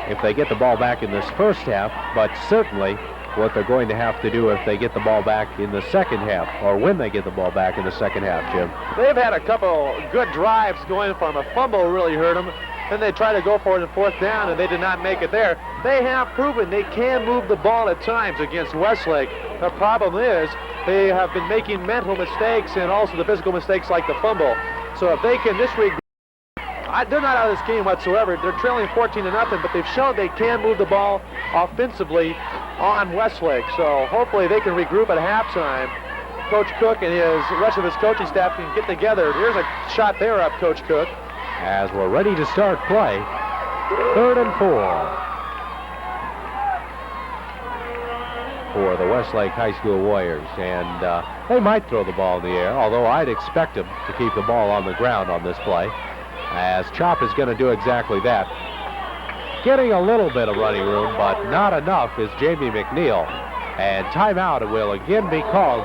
if they get the ball back in this first half, but certainly what they're going to have to do if they get the ball back in the second half, or when they get the ball back in the second half, Jim. They've had a couple good drives going for them. A fumble really hurt them. Then they try to go for it in 4th down, and they did not make it there. They have proven they can move the ball at times against Westlake. The problem is they have been making mental mistakes and also the physical mistakes like the fumble. So if they can this week They're not out of this game whatsoever. They're trailing 14-0, but they've shown they can move the ball offensively on Westlake. So hopefully they can regroup at halftime. Coach Cook and the rest of his coaching staff can get together. Here's a shot there up, Coach Cook. As we're ready to start play, 3rd and 4 for the Westlake High School Warriors. And they might throw the ball in the air, although I'd expect them to keep the ball on the ground on this play, as Chop is going to do exactly that. Getting a little bit of running room, but not enough, is Jamie McNeil. And timeout will again be called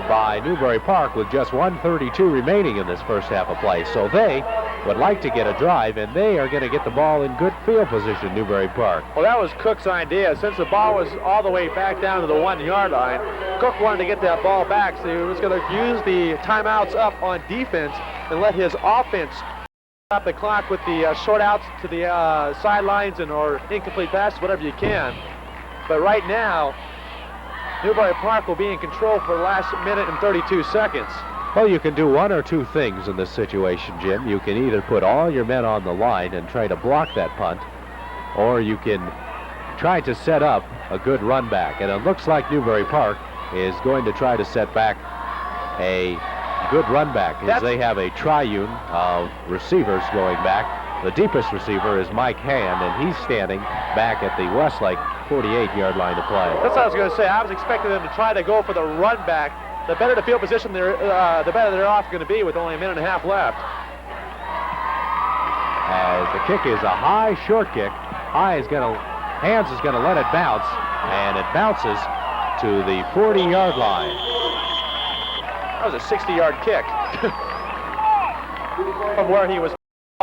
by Newbury Park with just 1:32 remaining in this first half of play. So they would like to get a drive, and they are going to get the ball in good field position, Newbury Park. Well, that was Cook's idea. Since the ball was all the way back down to the 1-yard line, Cook wanted to get that ball back, so he was going to use the timeouts up on defense and let his offense stop the clock with the short outs to the sidelines or incomplete passes, whatever you can. But right now, Newbury Park will be in control for the last minute and 32 seconds. Well, you can do one or two things in this situation, Jim. You can either put all your men on the line and try to block that punt, or you can try to set up a good run back. And it looks like Newbury Park is going to try to set back a good run back, as they have a triune of receivers going back. The deepest receiver is Mike Hand, and he's standing back at the Westlake 48-yard line to play. That's what I was going to say. I was expecting them to try to go for the run back. The better the field position, the better they're off going to be with only a minute and a half left. As the kick is a high, short kick. Hands is going to let it bounce, and it bounces to the 40-yard line. That was a 60-yard kick from where he was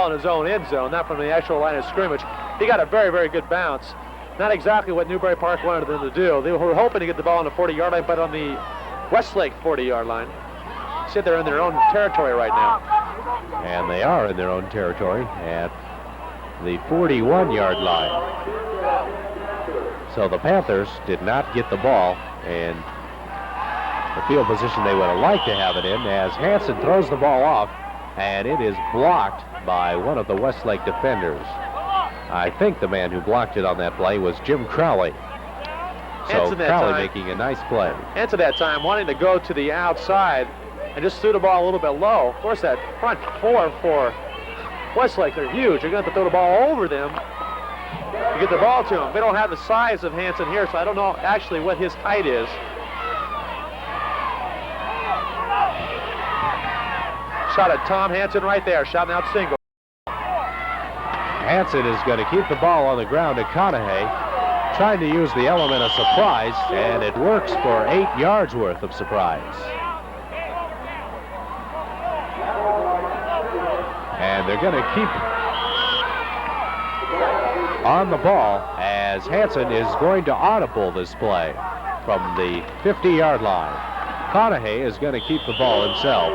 in his own end zone, not from the actual line of scrimmage. He got a very, very good bounce. Not exactly what Newbury Park wanted them to do. They were hoping to get the ball on the 40-yard line, but on the Westlake 40-yard line. See, they're in their own territory right now. And they are in their own territory at the 41-yard line. So the Panthers did not get the ball in the field position they would have liked to have it in, as Hanson throws the ball off, and it is blocked by one of the Westlake defenders. I think the man who blocked it on that play was Jim Crowley. So Crowley making a nice play. Hanson that time wanting to go to the outside and just threw the ball a little bit low. Of course, that front four for Westlake, they're huge. You're going to have to throw the ball over them to get the ball to them. They don't have the size of Hanson here, so I don't know actually what his height is. Shot at Tom Hanson right there, shouting out single. Hanson is going to keep the ball on the ground to Conahay, trying to use the element of surprise, and it works for 8 yards worth of surprise. And they're going to keep on the ball, as Hanson is going to audible this play from the 50-yard line. Conahay is going to keep the ball himself.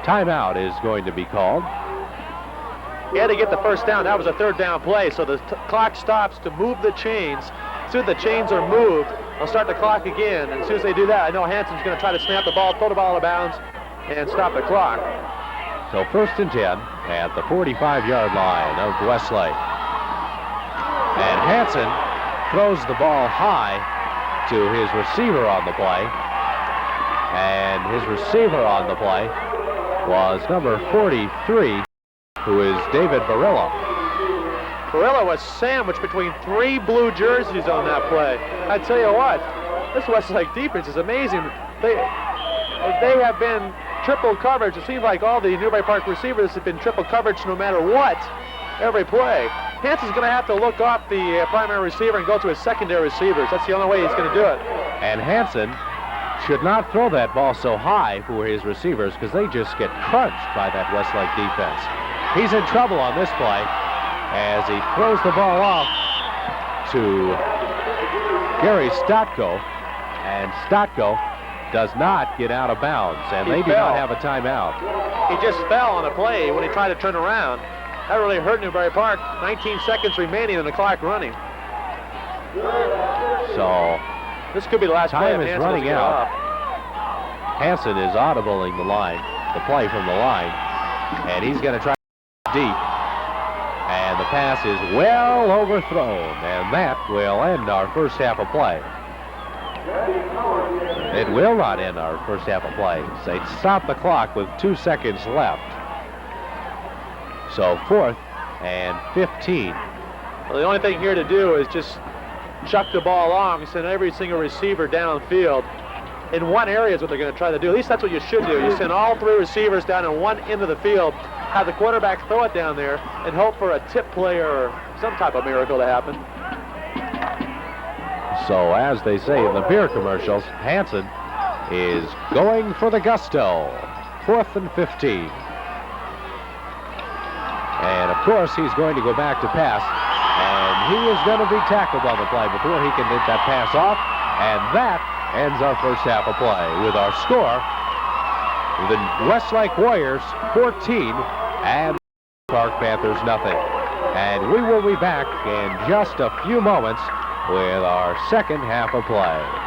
Timeout is going to be called. He had to get the first down. That was a third down play, so the clock stops to move the chains. As soon as the chains are moved, they'll start the clock again. And as soon as they do that, I know Hanson's going to try to snap the ball, throw the ball out of bounds, and stop the clock. So 1st and 10 at the 45-yard line of Westlake. And Hanson throws the ball high to his receiver on the play. And his receiver on the play was number 43, who is David Barilla. Barilla was sandwiched between 3 blue jerseys on that play. I tell you what, this Westlake defense is amazing. They have been triple coverage. It seems like all the Newbury Park receivers have been triple coverage no matter what, every play. Hanson's going to have to look off the primary receiver and go to his secondary receivers. That's the only way he's going to do it. And Hanson should not throw that ball so high for his receivers, because they just get crunched by that Westlake defense. He's in trouble on this play as he throws the ball off to Gary Stotko, and Stotko does not get out of bounds, and they do not have a timeout. He just fell on a play when he tried to turn around. That really hurt Newbury Park. 19 seconds remaining and the clock running. So this could be the last play. Time is running out. Hanson is audibling the play from the line, and he's going to try deep. And the pass is well overthrown, and that will end our first half of play. It will not end our first half of play. They stop the clock with 2 seconds left. So 4th and 15. Well, the only thing here to do is just chuck the ball along, send every single receiver downfield. In one area is what they're going to try to do. At least that's what you should do. You send all 3 receivers down in one end of the field, have the quarterback throw it down there, and hope for a tip play or some type of miracle to happen. So as they say in the beer commercials, Hansen is going for the gusto. 4th and 15. And of course he's going to go back to pass, and he is going to be tackled on the play before he can get that pass off, and that ends our first half of play with our score: the Westlake Warriors 14 and Park Panthers nothing. And we will be back in just a few moments with our second half of play.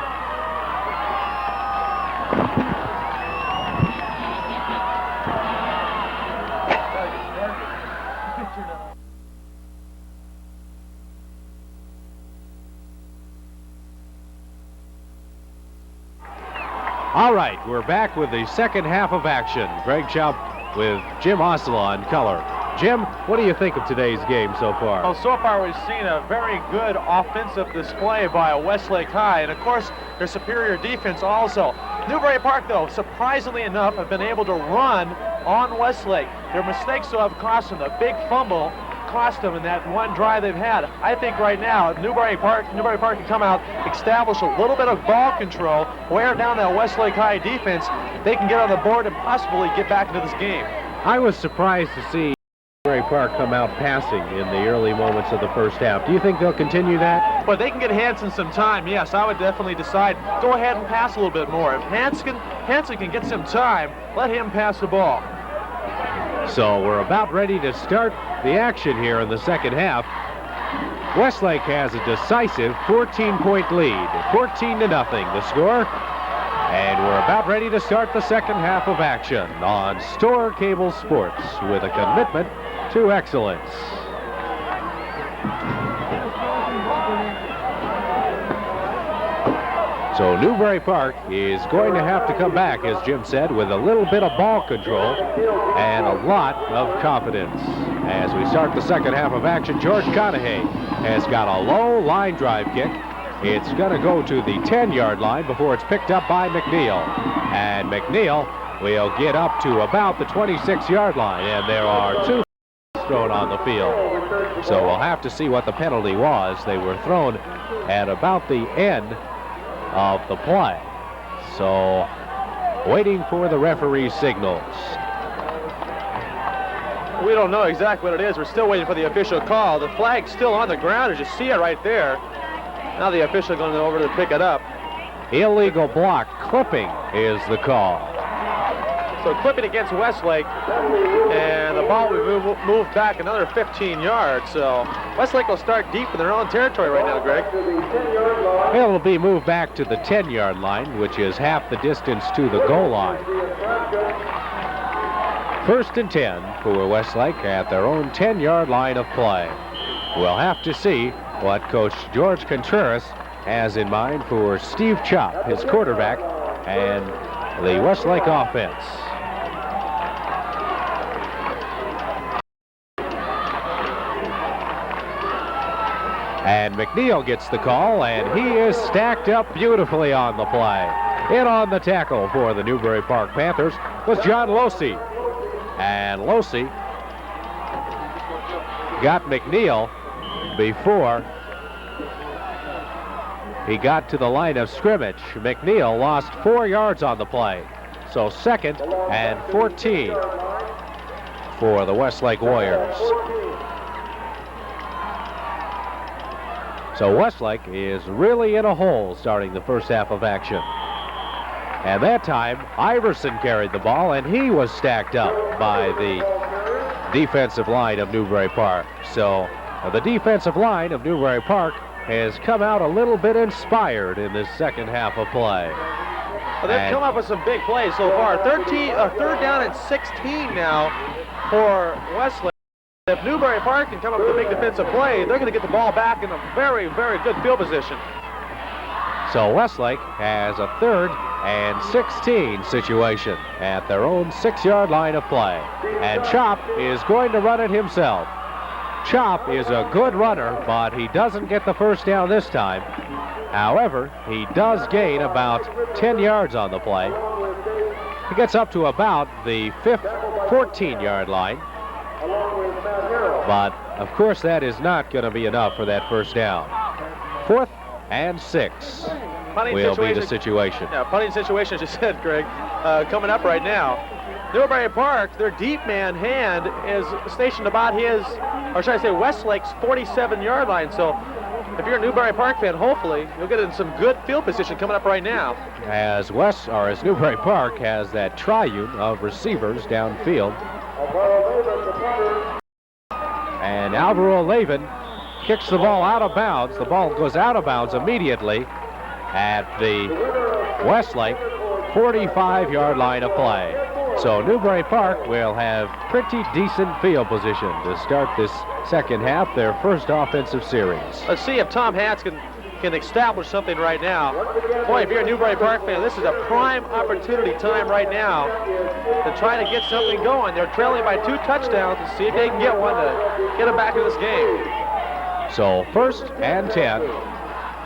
All right, we're back with the second half of action. Greg Schaub with Jim Ossola in color. Jim, what do you think of today's game so far? Well, so far we've seen a very good offensive display by Westlake High, and of course their superior defense also. Newbury Park, though, surprisingly enough, have been able to run on Westlake. Their mistakes, though, have cost them. The big fumble cost them in that one drive they've had. I think right now Newbury Park can come out, establish a little bit of ball control, wear down that Westlake High defense. They can get on the board and possibly get back into this game. I was surprised to see Newbury Park come out passing in the early moments of the first half. Do you think they'll continue that? But they can get Hansen some time. Yes, I would definitely decide, go ahead and pass a little bit more. If Hansen can get some time, let him pass the ball. So we're about ready to start the action here in the second half. Westlake has a decisive 14-point lead, 14-0 the score. And we're about ready to start the second half of action on Store Cable Sports with a commitment to excellence. So Newbury Park is going to have to come back, as Jim said, with a little bit of ball control and a lot of confidence. As we start the second half of action, George Conahay has got a low line drive kick. It's going to go to the 10-yard line before it's picked up by McNeil. And McNeil will get up to about the 26-yard line, and there are 2 thrown on the field. So we'll have to see what the penalty was. They were thrown at about the end of the play. So waiting for the referee's signals. We don't know exactly what it is. We're still waiting for the official call. The flag's still on the ground, as you see it right there. Now the official going over to pick it up. Illegal block clipping is the call. So clipping against Westlake, and the ball will move back another 15 yards. So Westlake will start deep in their own territory right now, Greg. It'll be moved back to the 10-yard line, which is half the distance to the goal line. 1st and 10 for Westlake at their own 10-yard line of play. We'll have to see what Coach George Contreras has in mind for Steve Chop, his quarterback, and the Westlake offense. And McNeil gets the call, and he is stacked up beautifully on the play. In on the tackle for the Newbury Park Panthers was John Losey. And Losey got McNeil before he got to the line of scrimmage. McNeil lost 4 yards on the play. So 2nd and 14 for the Westlake Warriors. So Westlake is really in a hole starting the first half of action. And that time, Iverson carried the ball, and he was stacked up by the defensive line of Newbury Park. So the defensive line of Newbury Park has come out a little bit inspired in this second half of play. Well, they've come up with some big plays so far. 3rd down and 16 now for Westlake. If Newbury Park can come up with a big defensive play, they're going to get the ball back in a very, very good field position. So Westlake has a 3rd and 16 situation at their own 6-yard line of play. And Chop is going to run it himself. Chop is a good runner, but he doesn't get the first down this time. However, he does gain about 10 yards on the play. He gets up to about the 14-yard line. But, of course, that is not going to be enough for that first down. 4th and 6 will be the situation. Yeah, punting situation, as you said, Greg, coming up right now. Newbury Park, their deep man Hand is stationed about his, or should I say Westlake's 47-yard line. So if you're a Newbury Park fan, hopefully you'll get in some good field position coming up right now. As Newbury Park has that triune of receivers downfield. And Alvaro Lavin kicks the ball out of bounds. The ball goes out of bounds immediately at the Westlake 45-yard line of play. So Newbury Park will have pretty decent field position to start this second half, their first offensive series. Let's see if Tom Hatz can establish something right now. Boy, if you're a Newbury Park fan, this is a prime opportunity time right now to try to get something going. They're trailing by 2 touchdowns to see if they can get one to get them back in this game. So 1st and 10,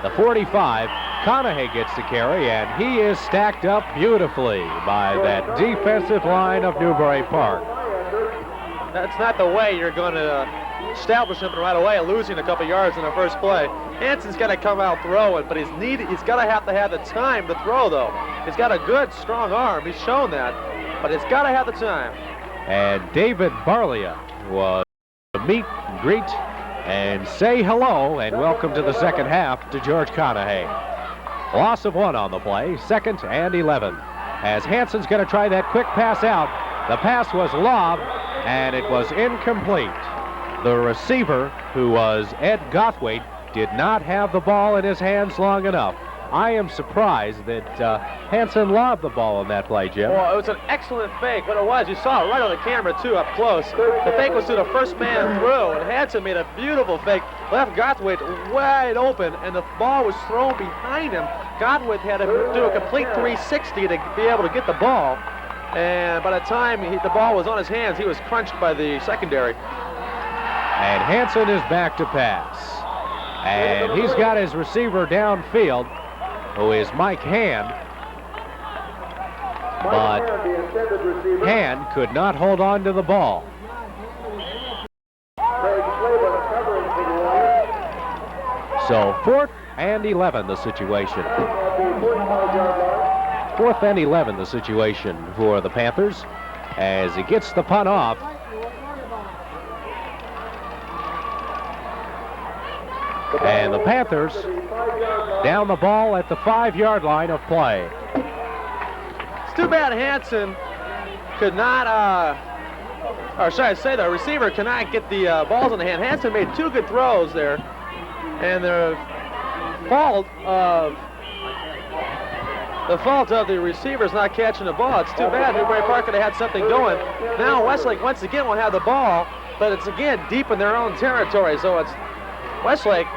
the 45, Conahay gets the carry, and he is stacked up beautifully by that defensive line of Newbury Park. That's not the way you're going to establish something right away, losing a couple yards in the first play. Hanson's got to come out throwing, but he's got to have the time to throw, though. He's got a good, strong arm. He's shown that, but he's got to have the time. And David Barlia was to meet and greet and say hello and welcome to the second half to George Conahay. Loss of 1 on the play, 2nd and 11. As Hanson's going to try that quick pass out, the pass was lobbed and it was incomplete. The receiver, who was Ed Gothwaite, did not have the ball in his hands long enough. I am surprised that Hanson lobbed the ball on that play, Jim. Well, it was an excellent fake. What it was, you saw it right on the camera, too, up close. The fake was to the first man through, and Hanson made a beautiful fake. Left Gothwaite wide open, and the ball was thrown behind him. Gothwaite had to do a complete 360 to be able to get the ball. And by the time the ball was on his hands, he was crunched by the secondary. And Hanson is back to pass. And he's got his receiver downfield, who is Mike Hand. But Hand could not hold on to the ball. So 4th and 11 the situation. 4th and 11 the situation for the Panthers as he gets the punt off. And the Panthers down the ball at the 5-yard line of play. It's too bad Hanson could not, or should I say the receiver could not get the balls in the hand. Hanson made 2 good throws there. And the fault of the receiver's not catching the ball. It's too bad. Newbury Park could have had something going. Now Westlake once again will have the ball, but it's again deep in their own territory. So it's Westlake,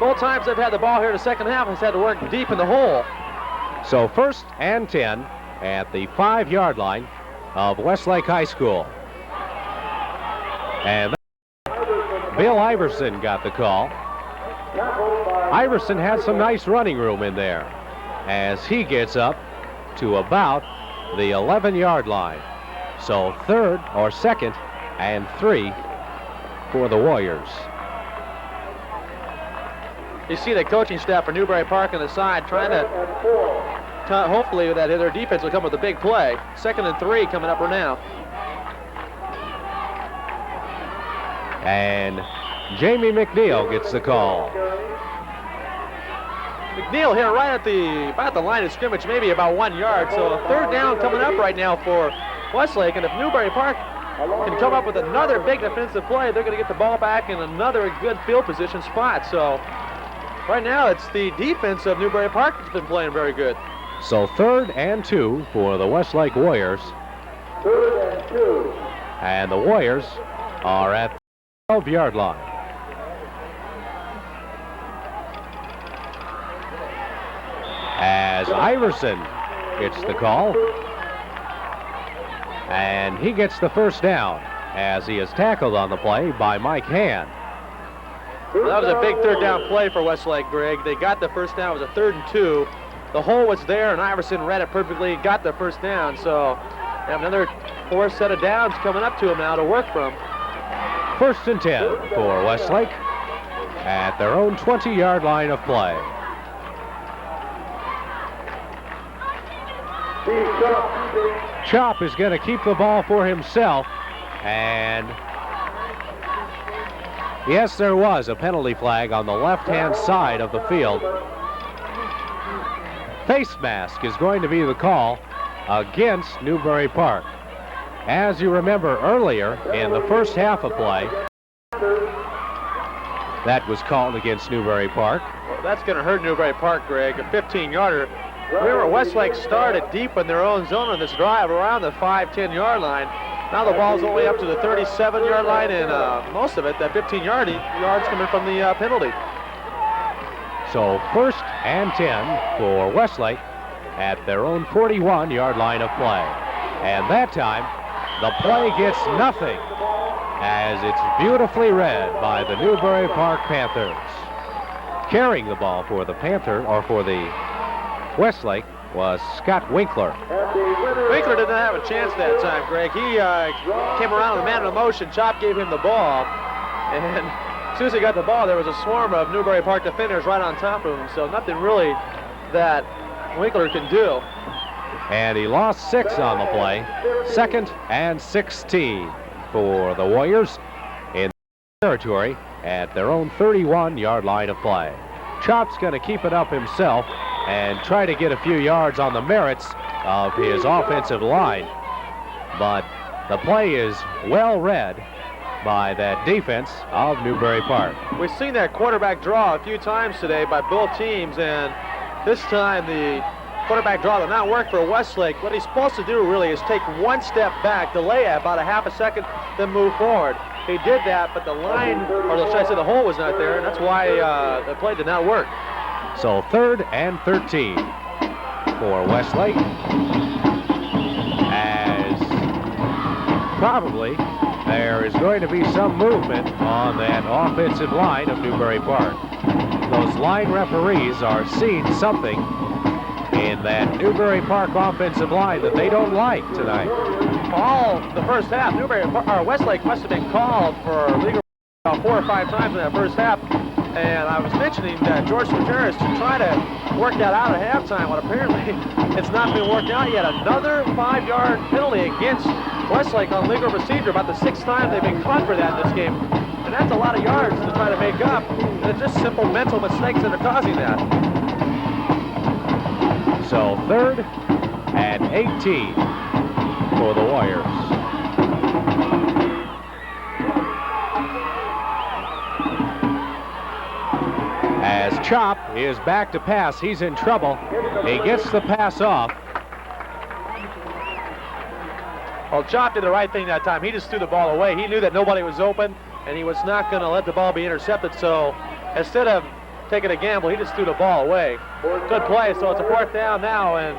both times they've had the ball here in the second half, has had to work deep in the hole. So 1st and 10 at the 5-yard line of Westlake High School. And Bill Iverson got the call. Iverson had some nice running room in there as he gets up to about the 11-yard line. So 3rd or 2nd and 3 for the Warriors. You see the coaching staff for Newbury Park on the side trying to hopefully that their defense will come with a big play. 2nd and 3 coming up right now. And Jamie McNeil gets the call. McNeil here right at about the line of scrimmage, maybe about 1 yard. So a 3rd down coming up right now for Westlake. And if Newbury Park can come up with another big defensive play, they're going to get the ball back in another good field position spot. So right now it's the defense of Newbury Park that's been playing very good. So 3rd and 2 for the Westlake Warriors. 3rd and 2. And the Warriors are at 12-yard line. As Iverson gets the call, and he gets the first down as he is tackled on the play by Mike Hand. Well, that was a big third down play for Westlake, Greg. They got the first down. It was a 3rd and 2. The hole was there, and Iverson read it perfectly, got the first down. So they have another 4 set of downs coming up to him now to work from. 1st and 10 for Westlake at their own 20-yard line of play. Chop is going to keep the ball for himself, and yes, there was a penalty flag on the left-hand side of the field. Face mask is going to be the call against Newbury Park. As you remember earlier in the first half of play, that was called against Newbury Park. Well, that's going to hurt Newbury Park, Greg, a 15-yarder. Remember, Westlake started deep in their own zone on this drive around the 5-10-yard line. Now the ball's only up to the 37-yard line, and most of it, that 15 yards coming from the penalty. So 1st and 10 for Westlake at their own 41-yard line of play. And that time, the play gets nothing as it's beautifully read by the Newbury Park Panthers. Carrying the ball for the Westlake was Scott Winkler. Winkler didn't have a chance that time, Greg. He came around with a man in motion. Chop gave him the ball, and as soon as he got the ball, there was a swarm of Newbury Park defenders right on top of him, so nothing really that Winkler can do. And he lost 6 on the play. 2nd and 16 for the Warriors in territory at their own 31-yard line of play. Chop's going to keep it up himself and try to get a few yards on the merits of his offensive line. But the play is well read by that defense of Newbury Park. We've seen that quarterback draw a few times today by both teams, and this time the quarterback draw did not work for Westlake. What he's supposed to do really is take 1 step back, delay it about a half a second, then move forward. He did that, but the line, or should I say the hole was not there, and that's why the play did not work. So 3rd and 13 for Westlake, as probably there is going to be some movement on that offensive line of Newbury Park. Those line referees are seeing something in that Newbury Park offensive line that they don't like tonight. All the first half, Westlake must have been called for legal about 4 or 5 times in that first half. And I was mentioning that George Gutierrez to try to work that out at halftime. Well, apparently it's not been worked out yet. Another 5-yard penalty against Westlake on legal procedure, about the 6th time they've been caught for that in this game. And that's a lot of yards to try to make up. And it's just simple mental mistakes that are causing that. So 3rd and 18 for the Warriors. As Chop is back to pass, he's in trouble. He gets the pass off. Well, Chop did the right thing that time. He just threw the ball away. He knew that nobody was open, and he was not going to let the ball be intercepted. So instead of taking a gamble, he just threw the ball away. Good play. So it's a 4th down now, and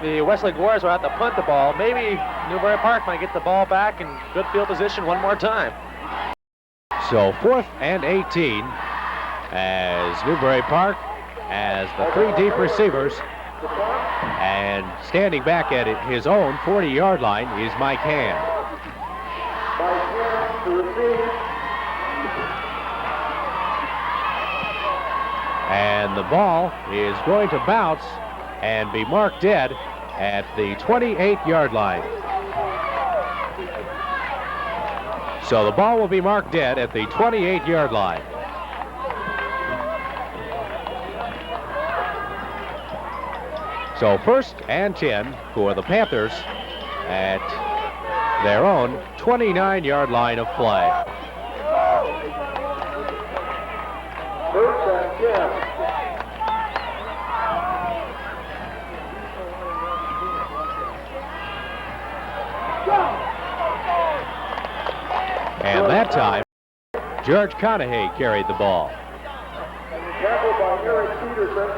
the Westlake Warriors will have to punt the ball. Maybe Newbury Park might get the ball back in good field position one more time. So 4th and 18 as Newbury Park has the 3 deep receivers, and standing back at his own 40-yard line is Mike Hand. And the ball is going to bounce and be marked dead at the 28-yard line. So the ball will be marked dead at the 28-yard line. So 1st and 10 for the Panthers at their own 29-yard line of play. 1st and 10. And that time George Conahay carried the ball. Tackle by Eric Peterson.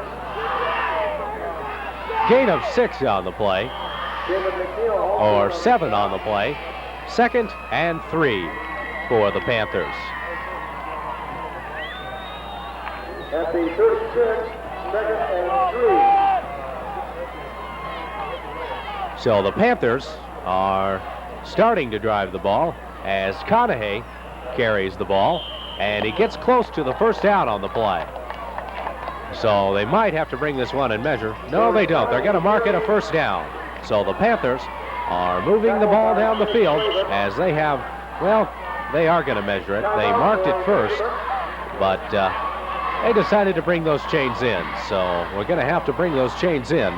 Gain of 6 on the play, David McNeil. or 7 on the play. 2nd and 3 for the Panthers. At the 36, 2nd and 3. So the Panthers are starting to drive the ball as Conahay carries the ball, and he gets close to the first down on the play. So they might have to bring this one and measure. No, they don't. They're going to mark it a first down. So the Panthers are moving the ball down the field as they have, well, they are going to measure it. They marked it first, but they decided to bring those chains in. So we're going to have to bring those chains in.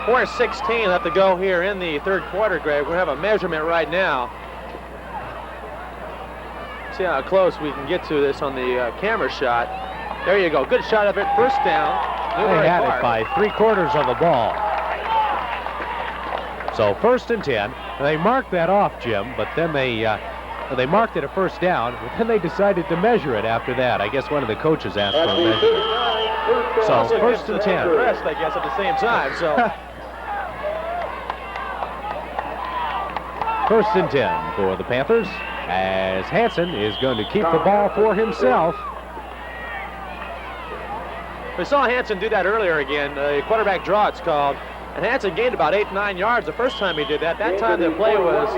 4:16 left to go here in the third quarter, Greg. We're going to have a measurement right now. See how close we can get to this on the camera shot. There you go. Good shot of it. First down. They had it by 3/4 of the ball. So 1st and 10. They marked that off, Jim, but then they marked it a first down, but then they decided to measure it after that. I guess one of the coaches asked for a measurement. So 1st and 10. Rest, I guess, at the same time. So 1st and 10 for the Panthers, as Hansen is going to keep the ball for himself. we saw Hansen do that earlier again. A quarterback draw, it's called. And Hansen gained about 8-9 yards the first time he did that. That time the play was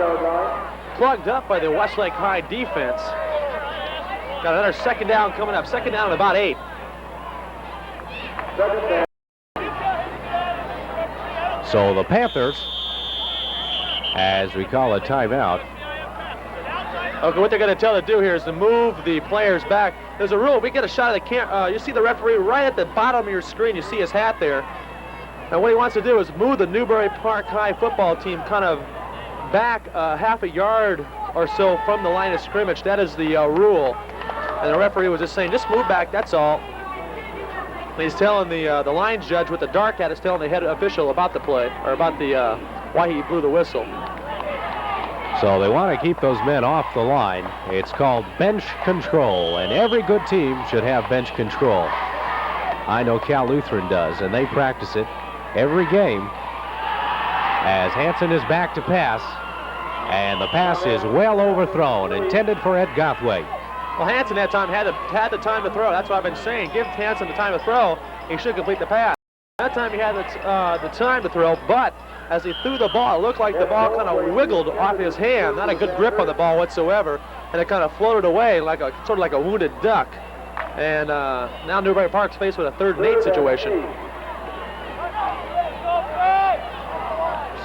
plugged up by the Westlake High defense. Got another second down coming up. Second down at about 8. So the Panthers, as we call a timeout. Okay, what they're going to tell to do here is to move the players back. There's a rule. We get a shot of the camera. You see the referee right at the bottom of your screen. You see his hat there. And what he wants to do is move the Newbury Park High football team kind of back half a yard or so from the line of scrimmage. That is the rule. And the referee was just saying, just move back, that's all. And he's telling the line judge with the dark hat is telling the head official about the play, or about the why he blew the whistle. So they want to keep those men off the line. It's called bench control, and every good team should have bench control. I know Cal Lutheran does, and they practice it every game. As Hansen is back to pass, and the pass is well overthrown, intended for Ed Gothway. Well, Hansen that time had the time to throw. That's what I've been saying. Give Hansen the time to throw. He should complete the pass. That time he had the time to throw, but as he threw the ball, it looked like the ball kind of wiggled off his hand. Not a good grip on the ball whatsoever, and it kind of floated away like sort of like a wounded duck. And now Newbury Park's faced with a 3rd and 8 situation.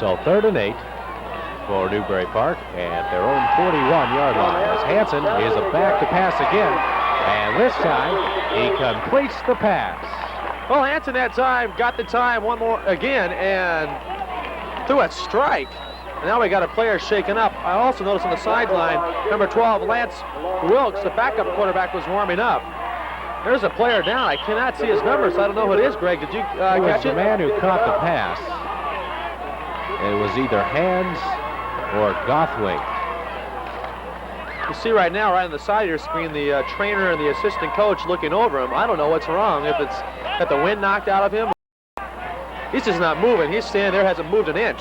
So 3rd and 8 for Newbury Park at their own 41-yard line. As Hansen is back to pass again, and this time he completes the pass. Well, Hansen that time got the time one more again and threw a strike. And now we got a player shaken up. I also noticed on the sideline, number 12, Lance Wilkes, the backup quarterback, was warming up. There's a player down. I cannot see his number, so I don't know who it is, Greg. Did you catch it? The man who caught the pass. It was either Hands or Gothway. You see right now, right on the side of your screen, the trainer and the assistant coach looking over him. I don't know what's wrong, if it's got the wind knocked out of him. He's just not moving. He's standing there, hasn't moved an inch.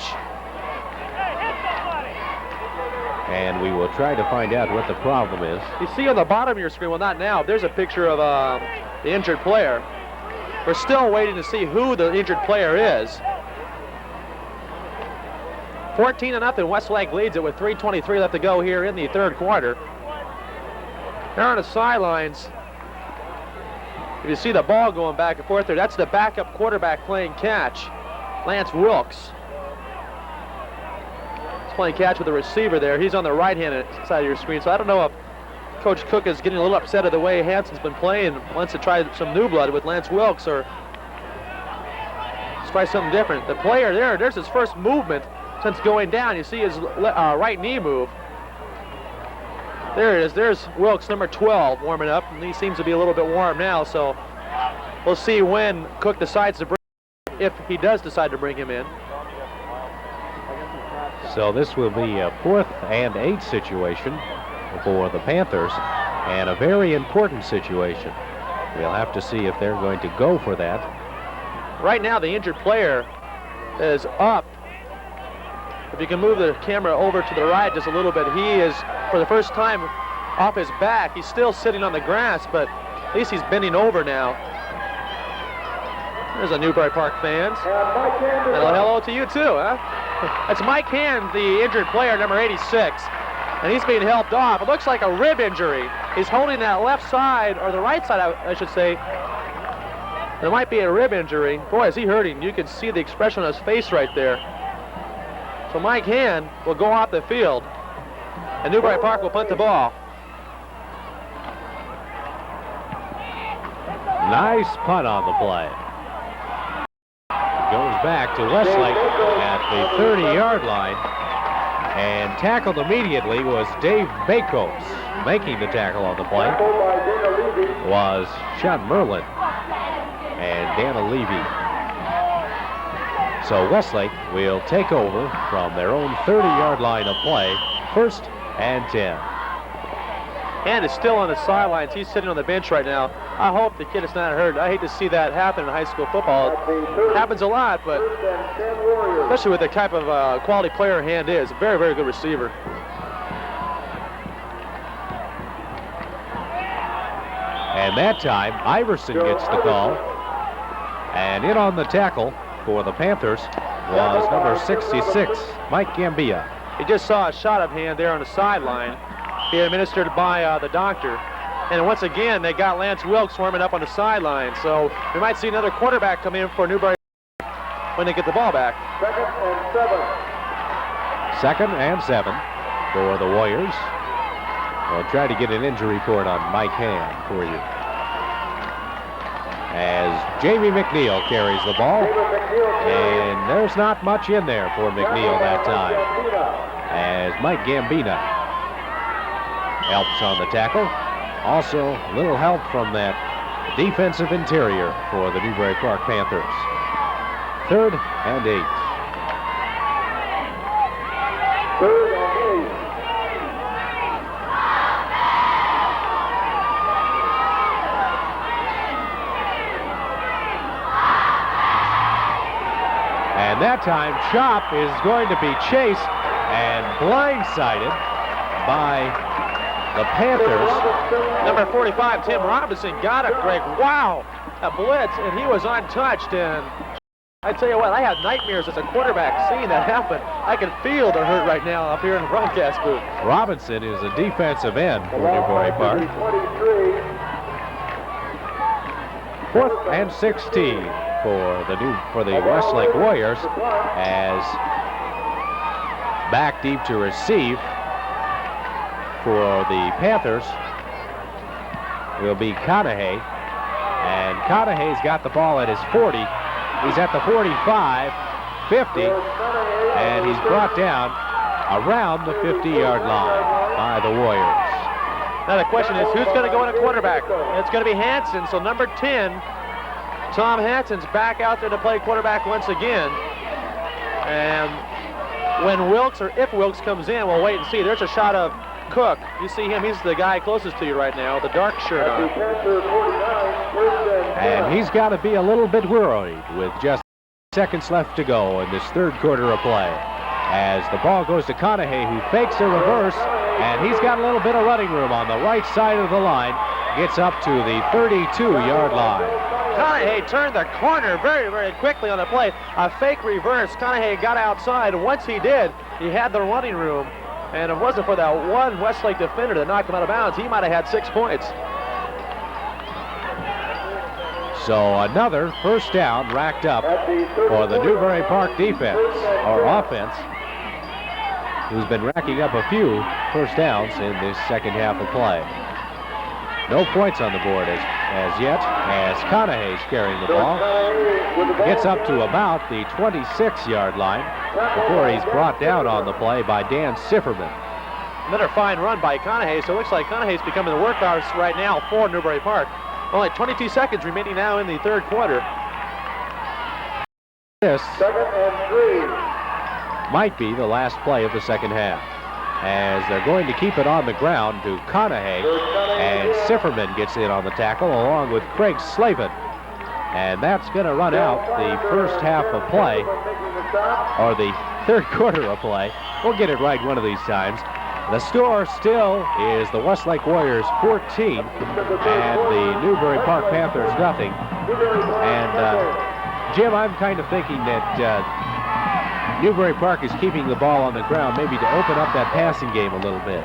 And we will try to find out what the problem is. You see on the bottom of your screen, well, not now, there's a picture of the injured player. We're still waiting to see who the injured player is. 14-0, Westlake leads it with 3:23 left to go here in the third quarter. There on the sidelines, if you see the ball going back and forth there, that's the backup quarterback playing catch, Lance Wilkes. He's playing catch with the receiver there. He's on the right-hand side of your screen, so I don't know if Coach Cook is getting a little upset at the way Hansen's been playing, wants to try some new blood with Lance Wilkes, or let's try something different. The player there's his first movement since going down. You see his right knee move. There it is. There's Wilkes, number 12, warming up, and he seems to be a little bit warm now, so we'll see when Cook decides to bring if he does decide to bring him in. So this will be a 4th and 8 situation for the Panthers, and a very important situation. We'll have to see if they're going to go for that. Right now, the injured player is up. If you can move the camera over to the right just a little bit, he is, for the first time, off his back. He's still sitting on the grass, but at least he's bending over now. There's a Newbury Park fans. Hello to you too, huh? That's Mike Hand, the injured player, number 86. And he's being helped off. It looks like a rib injury. He's holding that left side, or the right side, I should say. There might be a rib injury. Boy, is he hurting. You can see the expression on his face right there. So Mike Hand will go off the field, and Newbury Park will punt the ball. Nice punt on the play. Goes back to Westlake at the 30-yard line, and tackled immediately was Dave Bakos. Making the tackle on the play was Sean Merlin and Dana Levy. So Westlake will take over from their own 30-yard line of play, 1st and 10. And is still on the sidelines. He's sitting on the bench right now. I hope the kid is not hurt. I hate to see that happen in high school football. It happens a lot, but especially with the type of quality player Hand is. A very, very good receiver. And that time, Iverson gets the call. And in on the tackle for the Panthers was number 66, Mike Gambia. He just saw a shot of Hand there on the sideline, being administered by the doctor. And once again, they got Lance Wilkes warming up on the sideline. So we might see another quarterback come in for Newbury when they get the ball back. 2nd and 7. 2nd and 7 for the Warriors. We'll try to get an injury report on Mike Hand for you. As Jamie McNeil carries the ball. And there's not much in there for McNeil that time, as Mike Gambina helps on the tackle. Also, a little help from that defensive interior for the Newbury Park Panthers. 3rd and 8. 3rd and 8. And that time, Chop is going to be chased and blindsided by the Panthers. Number 45, Tim Robinson, got it, Greg. Wow, a blitz, and he was untouched. And I tell you what, I have nightmares as a quarterback seeing that happen. I can feel the hurt right now up here in the broadcast booth. Robinson is a defensive end for Newbury Park. 4th and 16 for the Westlake Warriors, as back deep to receive for the Panthers will be Conahay. And Conahay's got the ball at his 40. He's at the 45, 50, and he's brought down around the 50-yard line by the Warriors. Now the question is, who's going to go in a quarterback? It's going to be Hanson, so number 10, Tom Hanson's back out there to play quarterback once again. And when Wilkes, or if Wilkes comes in, we'll wait and see. There's a shot of Cook. You see him, he's the guy closest to you right now, the dark shirt on. And he's got to be a little bit worried with just seconds left to go in this 3rd quarter of play, as the ball goes to Conahay, who fakes a reverse, and he's got a little bit of running room on the right side of the line, gets up to the 32-yard line. Conahay turned the corner very, very quickly on the play. A fake reverse. Conahay got outside. Once he did, he had the running room. And if it wasn't for that one Westlake defender that knocked him out of bounds, he might have had 6 points. So another 1st down racked up for the Newbury Park defense, or offense, who's been racking up a few 1st downs in this 2nd half of play. No points on the board as yet, as Conahay's carrying the ball. Gets up to about the 26-yard line before he's brought down on the play by Dan Sifferman. Another fine run by Conahay, so it looks like Conahay's becoming the workhorse right now for Newbury Park. Only 22 seconds remaining now in the 3rd quarter. This Second and 3. might be the last play of the second half, as they're going to keep it on the ground to Conahay, and Sifferman gets in on the tackle along with Craig Slavin. And that's going to run out the first half of play, or the third quarter of play. We'll get it right one of these times. The score still is the Westlake Warriors 14 and the Newbury Park Panthers nothing. And Jim, I'm kind of thinking that Newbury Park is keeping the ball on the ground, maybe to open up that passing game a little bit.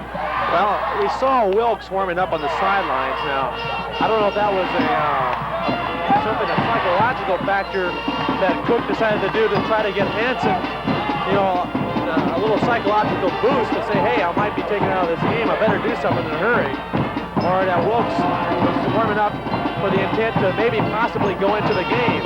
Well, we saw Wilkes warming up on the sidelines. Now, I don't know if that was a psychological factor that Cook decided to do to try to get Hanson, a little psychological boost to say, hey, I might be taken out of this game. I better do something in a hurry. Or that Wilkes was warming up for the intent to maybe possibly go into the game.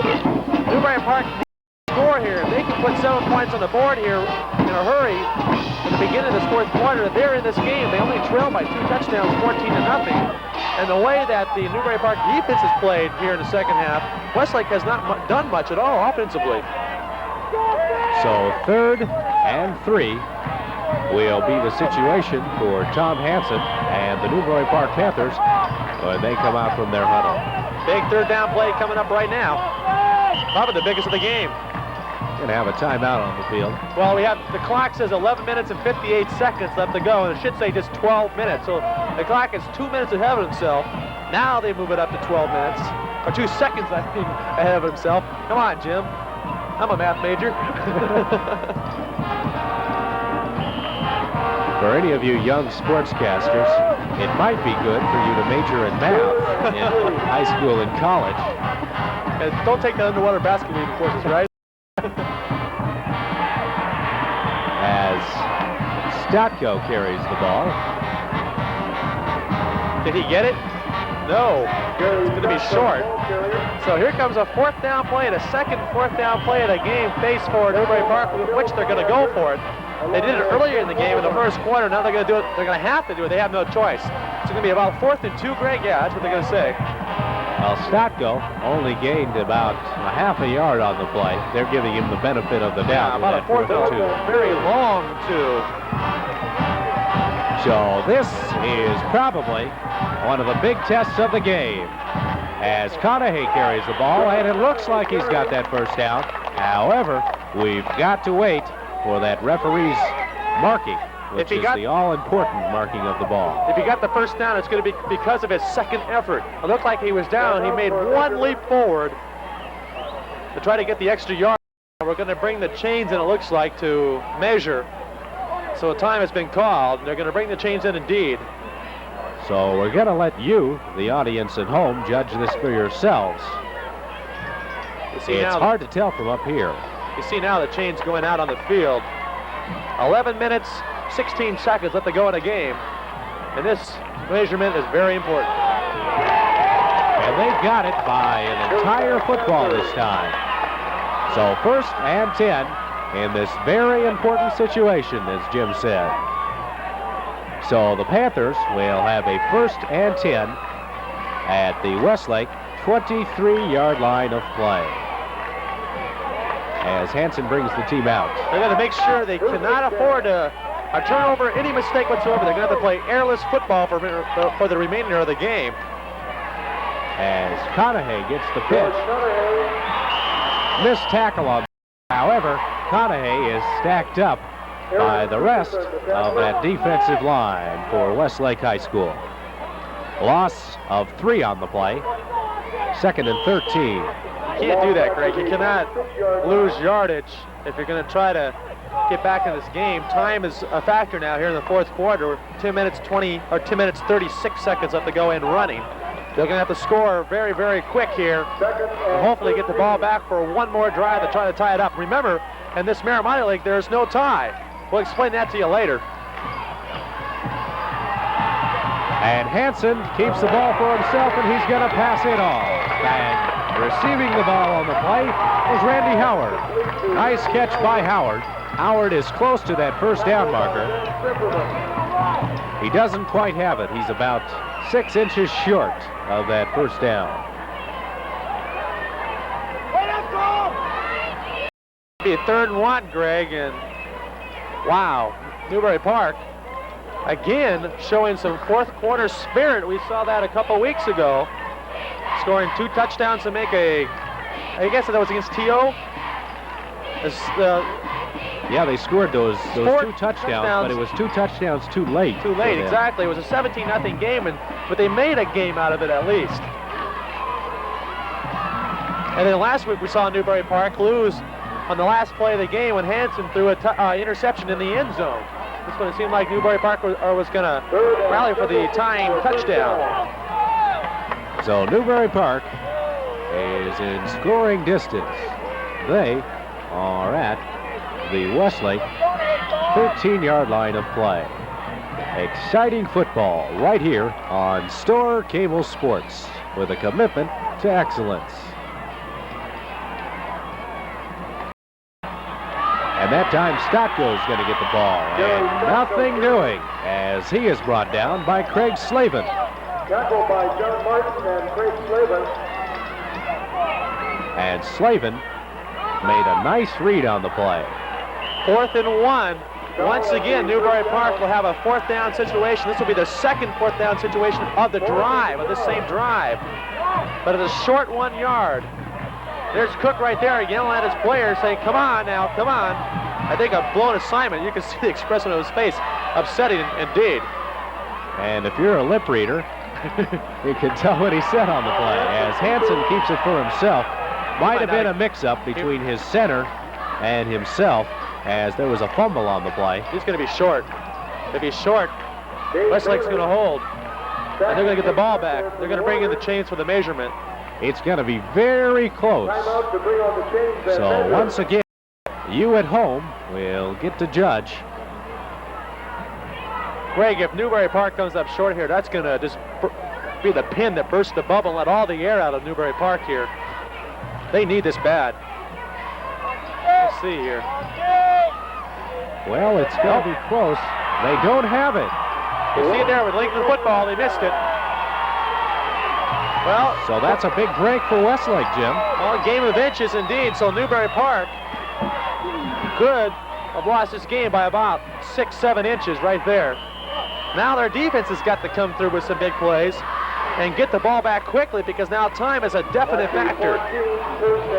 Newbury Park needs to score here. If they can put 7 points on the board here in a hurry at the beginning of this fourth quarter, they're in this game. They only trail by 2 touchdowns, 14-0. And the way that the Newbury Park defense has played here in the second half, Westlake has not done much at all offensively. So 3rd and 3 will be the situation for Tom Hanson and the Newbury Park Panthers when they come out from their huddle. Big third down play coming up right now. Probably the biggest of the game. Going to have a timeout on the field. Well, the clock says 11 minutes and 58 seconds left to go, and it should say just 12 minutes. So the clock is 2 minutes ahead of himself. Now they move it up to 12 minutes, or 2 seconds, I think, ahead of himself. Come on, Jim. I'm a math major. For any of you young sportscasters, it might be good for you to major in math in high school and college. And don't take the underwater basket weaving courses, right? As Statko carries the ball. Did he get it? No. It's going to be short. So here comes a 4th down play, and a second 4th down play of the game face for Newbury Park, with which they're going to go for it. They did it earlier in the game in the first quarter. Now they're going to do it. They're going to have to do it. They have no choice. It's going to be about 4th and 2, Greg. Yeah, that's what they're going to say. Well, Statko only gained about a half a yard on the play. They're giving him the benefit of the doubt. Yeah, about a 4th and 2. Very long 2. So this is probably one of the big tests of the game, as Conahay carries the ball, and it looks like he's got that first down. However, we've got to wait for that referee's marking, which is the all-important marking of the ball. If he got the first down, it's going to be because of his second effort. It looked like he was down. He made one leap forward to try to get the extra yard. We're going to bring the chains in, it looks like, to measure. So a time has been called. They're going to bring the chains in indeed. So we're going to let you, the audience at home, judge this for yourselves. It's hard to tell from up here. You see now the chains going out on the field. 11 minutes, 16 seconds left to go in a game. And this measurement is very important. And they got it by an entire football this time. So 1st and 10 in this very important situation, as Jim said. So the Panthers will have a 1st and 10 at the Westlake 23-yard line of play, as Hanson brings the team out. They're going to make sure they cannot afford a turnover, any mistake whatsoever. They're going to have to play airless football for the remainder of the game. As Conahay gets the pitch. Missed tackle on. However, Conahay is stacked up by the rest of that defensive line for Westlake High School. Loss of 3 on the play. 2nd and 13. You can't do that, Greg. You cannot lose yardage if you're going to try to get back in this game. Time is a factor now here in the 4th quarter. 10 minutes 36 seconds left to go in running. They're going to have to score very, very quick here and hopefully get the ball back for one more drive to try to tie it up. Remember, in this Miramati League, there's no tie. We'll explain that to you later. And Hanson keeps the ball for himself, and he's going to pass it off. And receiving the ball on the play was Randy Howard. Nice catch by Howard. Howard is close to that first down marker. He doesn't quite have it. He's about 6 inches short of that first down. Be 3rd and 1, Greg, and wow, Newbury Park again showing some fourth quarter spirit. We saw that a couple weeks ago, scoring 2 touchdowns to make I guess that was against T.O. Yeah, they scored those 2 touchdowns, but it was 2 touchdowns too late. Too late, exactly. It was a 17-0 game, but they made a game out of it at least. And then last week we saw Newbury Park lose on the last play of the game when Hanson threw an interception in the end zone. This one it seemed like Newbury Park was going to rally for the tying touchdown. So Newbury Park is in scoring distance. They are at the Westlake 13-yard line of play. Exciting football right here on Store Cable Sports with a commitment to excellence. And that time Stotko's going to get the ball. And nothing doing as he is brought down by Craig Slavin. Tackled by John Martin and Craig Slavin. And Slavin made a nice read on the play. 4th and 1. Once again, Newbury Park will have a 4th down situation. This will be the second 4th down situation of the drive, of this same drive. But it's a short 1 yard. There's Cook right there yelling at his players saying, come on now, come on. I think a blown assignment. You can see the expression of his face. Upsetting indeed. And if you're a lip reader, you can tell what he said on the play. As Hanson keeps it for himself. Might have been a mix-up between his center and himself as there was a fumble on the play. He's going to be short. If he's short, Westlake's going to hold. And they're going to get the ball back. They're going to bring in the chains for the measurement. It's going to be very close. So once again, you at home will get to judge. Greg, if Newbury Park comes up short here, that's going to just be the pin that bursts the bubble and let all the air out of Newbury Park here. They need this bad. Let's see here. Well, it's going to be close. They don't have it. You see it there with Lincoln football. They missed it. Well, so that's a big break for Westlake, Jim. Well, a game of inches indeed. So Newbury Park could have lost this game by about 6-7 inches right there. Now their defense has got to come through with some big plays and get the ball back quickly because now time is a definite factor.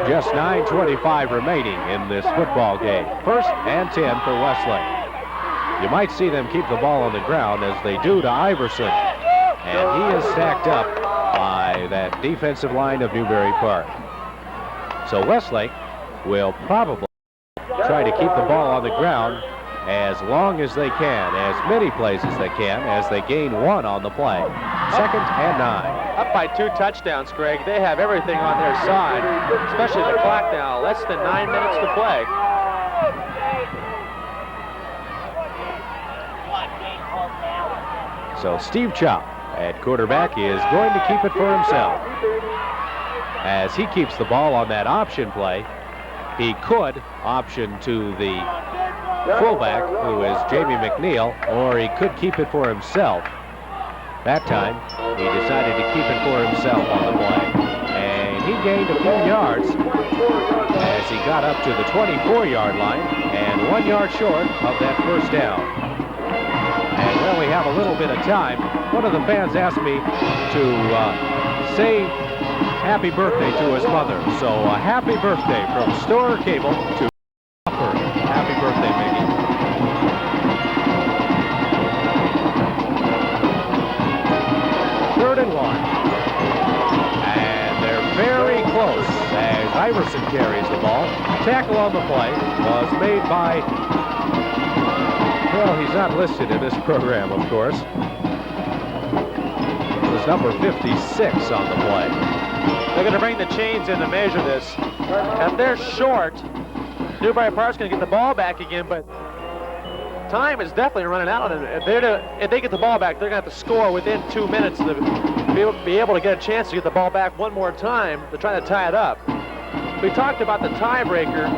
Just 9:25 remaining in this football game. 1st and 10 for Westlake. You might see them keep the ball on the ground as they do to Iverson. And he is stacked up by that defensive line of Newbury Park. So Westlake will probably try to keep the ball on the ground as long as they can, as many plays as they can, as they gain 1 on the play. 2nd and 9. Up by 2 touchdowns, Greg. They have everything on their side, especially the clock now. Less than 9 minutes to play. So Steve Chop at quarterback is going to keep it for himself. As he keeps the ball on that option play, he could option to the fullback, who is Jamie McNeil, or he could keep it for himself. That time, he decided to keep it for himself on the play. And he gained a few yards as he got up to the 24-yard line and 1 yard short of that 1st down. And well, we have a little bit of time. One of the fans asked me to say happy birthday to his mother. So a happy birthday from Store Cable to Crawford. Happy birthday, Mickey. Third and 1. And they're very close as Iverson carries the ball. Tackle on the play was made by, well, he's not listed in this program, of course. It was number 56 on the play. They're going to bring the chains in to measure this. If they're short, Newbury Park's going to get the ball back again, but time is definitely running out on them. If they get the ball back, they're going to have to score within 2 minutes to be able to get a chance to get the ball back one more time to try to tie it up. We talked about the tiebreaker.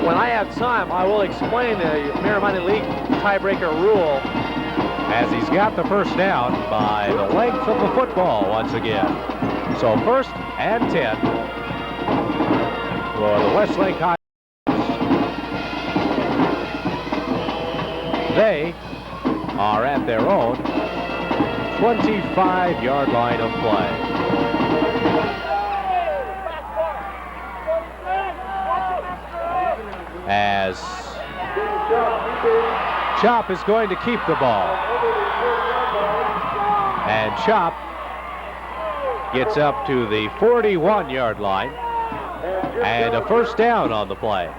When I have time, I will explain the Mira-Minor League tiebreaker rule. As he's got the 1st down by the length of the football once again. So 1st and 10 for the Westlake High. they are at their own 25-yard line of play. As Chop is going to keep the ball. And Chop gets up to the 41-yard line. And a first down on the play.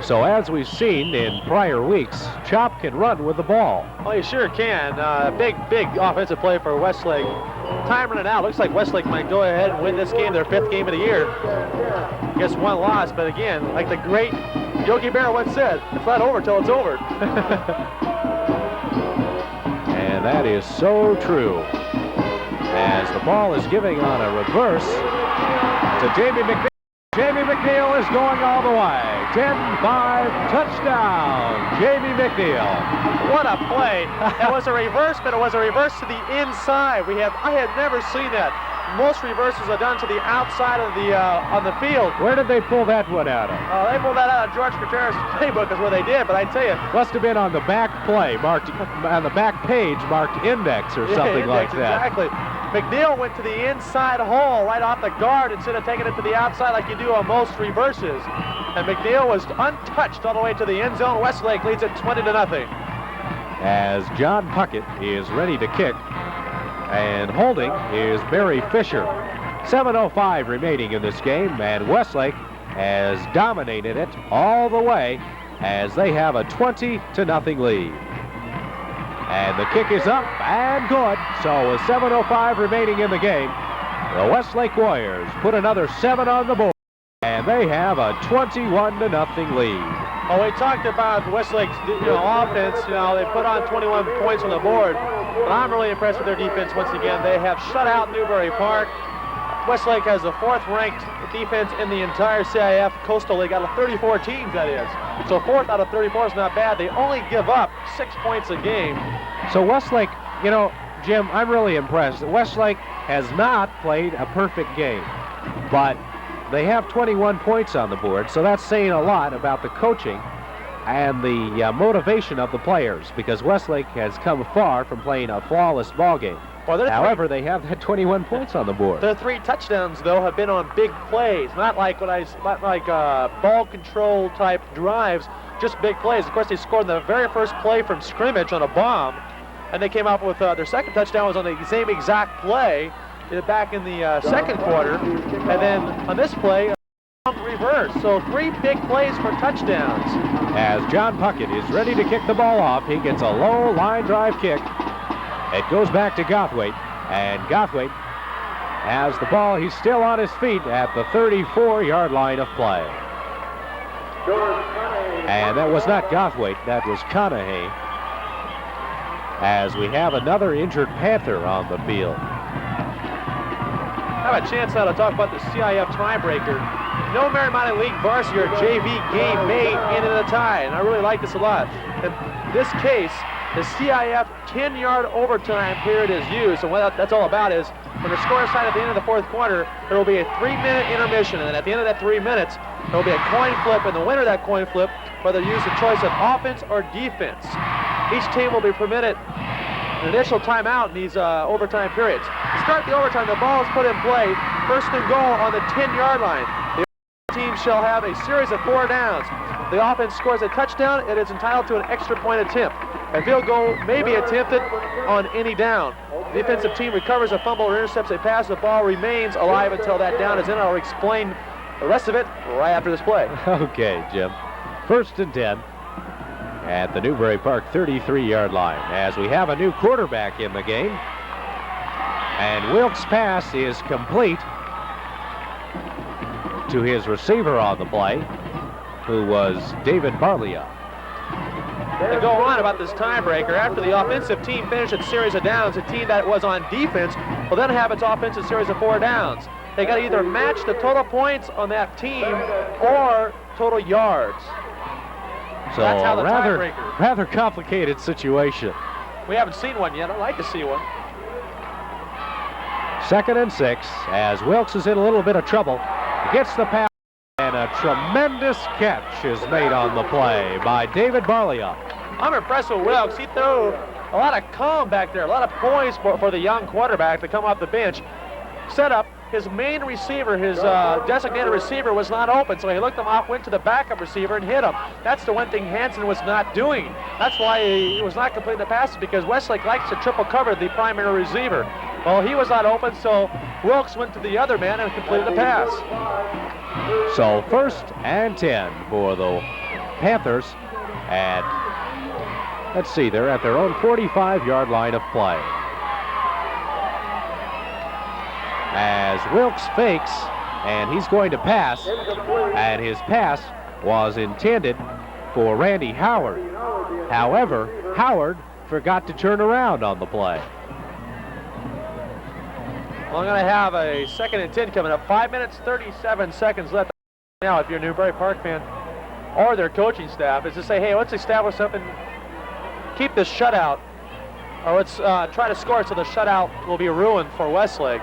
So as we've seen in prior weeks, Chop can run with the ball. Well, he sure can. Big offensive play for Westlake. Time running out. Looks like Westlake might go ahead and win this game, their 5th game of the year. Guess one loss, but again, like the great Yogi Berra once said, it's not over till it's over. And that is so true. As the ball is giving on a reverse to Jamie McNeil. Jamie McNeil is going all the way. 10-5 touchdown, Jamie McNeil. What a play. It was a reverse, but it was a reverse to the inside. I had never seen that. Most reverses are done to the outside of the on the field. Where did they pull that one out of? They pulled that out of George Contreras' playbook is where they did, but I tell you. Must have been on the back play, marked on the back page, marked index or something like that. Exactly. McNeil went to the inside hole right off the guard instead of taking it to the outside like you do on most reverses. And McNeil was untouched all the way to the end zone. Westlake leads it 20-0. As John Puckett is ready to kick, and holding is Barry Fisher. 7:05 remaining in this game, and Westlake has dominated it all the way as they have a 20-0 lead. And the kick is up and good. So with 7:05 remaining in the game, the Westlake Warriors put another 7 on the board, and they have a 21-0 lead. Well, we talked about Westlake's offense. They put on 21 points on the board. But I'm really impressed with their defense once again. They have shut out Newbury Park. Westlake has the 4th-ranked defense in the entire CIF Coastal League out of 34 teams, that is. So 4th out of 34 is not bad. They only give up 6 points a game. So Westlake, Jim, I'm really impressed. Westlake has not played a perfect game, but they have 21 points on the board, so that's saying a lot about the coaching and the motivation of the players, because Westlake has come far from playing a flawless ball game. Well, however, they have had 21 points on the board. Their 3 touchdowns, though, have been on big plays, not like ball control type drives, just big plays. Of course, they scored the very first play from scrimmage on a bomb, and they came out with their second touchdown was on the same exact play back in the second quarter, and then on this play, reverse. So 3 big plays for touchdowns. As John Puckett is ready to kick the ball off, he gets a low line drive kick. It goes back to Gothwaite, and Gothwaite has the ball. He's still on his feet at the 34-yard line of play. And that was not Gothwaite, that was Conahay. As we have another injured Panther on the field. I have a chance now to talk about the CIF tiebreaker. No Marymount League varsity or JV game may end in a tie, and I really like this a lot. In this case, the CIF 10-yard overtime period is used, and what that's all about is when the score is tied at the end of the 4th quarter, there will be a 3-minute intermission, and then at the end of that 3 minutes, there will be a coin flip, and the winner of that coin flip, whether use the choice of offense or defense. Each team will be permitted an initial timeout in these overtime periods. To start the overtime, the ball is put in play, 1st and goal on the 10-yard line. The team shall have a series of 4 downs. The offense scores a touchdown, it is entitled to an extra point attempt. A field goal may be attempted on any down. The defensive team recovers a fumble or intercepts a pass. The ball remains alive until that down is in. I'll explain the rest of it right after this play. Okay, Jim. 1st and 10 at the Newbury Park 33-yard line as we have a new quarterback in the game. And Wilkes' pass is complete to his receiver on the play, who was David Barlia. To go on about this tiebreaker, after the offensive team finished its series of downs, the team that was on defense will then have its offensive series of 4 downs. They got to either match the total points on that team or total yards. So that's how the rather complicated situation. We haven't seen one yet. I'd like to see one. 2nd and 6 as Wilkes is in a little bit of trouble. Gets the pass and a tremendous catch is made on the play by David Barlia. I'm impressed with Wilkes. He threw a lot of calm back there, a lot of poise for the young quarterback to come off the bench. Set up, his main receiver, his designated receiver was not open, so he looked him off, went to the backup receiver and hit him. That's the one thing Hansen was not doing. That's why he was not completing the passes, because Westlake likes to triple cover the primary receiver. Well, he was not open, so Wilkes went to the other man and completed the pass. So 1st and 10 for the Panthers at, let's see, they're at their own 45-yard line of play. As Wilkes fakes, and he's going to pass, and his pass was intended for Randy Howard. However, Howard forgot to turn around on the play. Well, I'm going to have a 2nd and 10 coming up. 5 minutes, 37 seconds left. Now, if you're a Newbury Park fan or their coaching staff, is to say, hey, let's establish something, keep this shutout, or let's try to score so the shutout will be ruined for Westlake.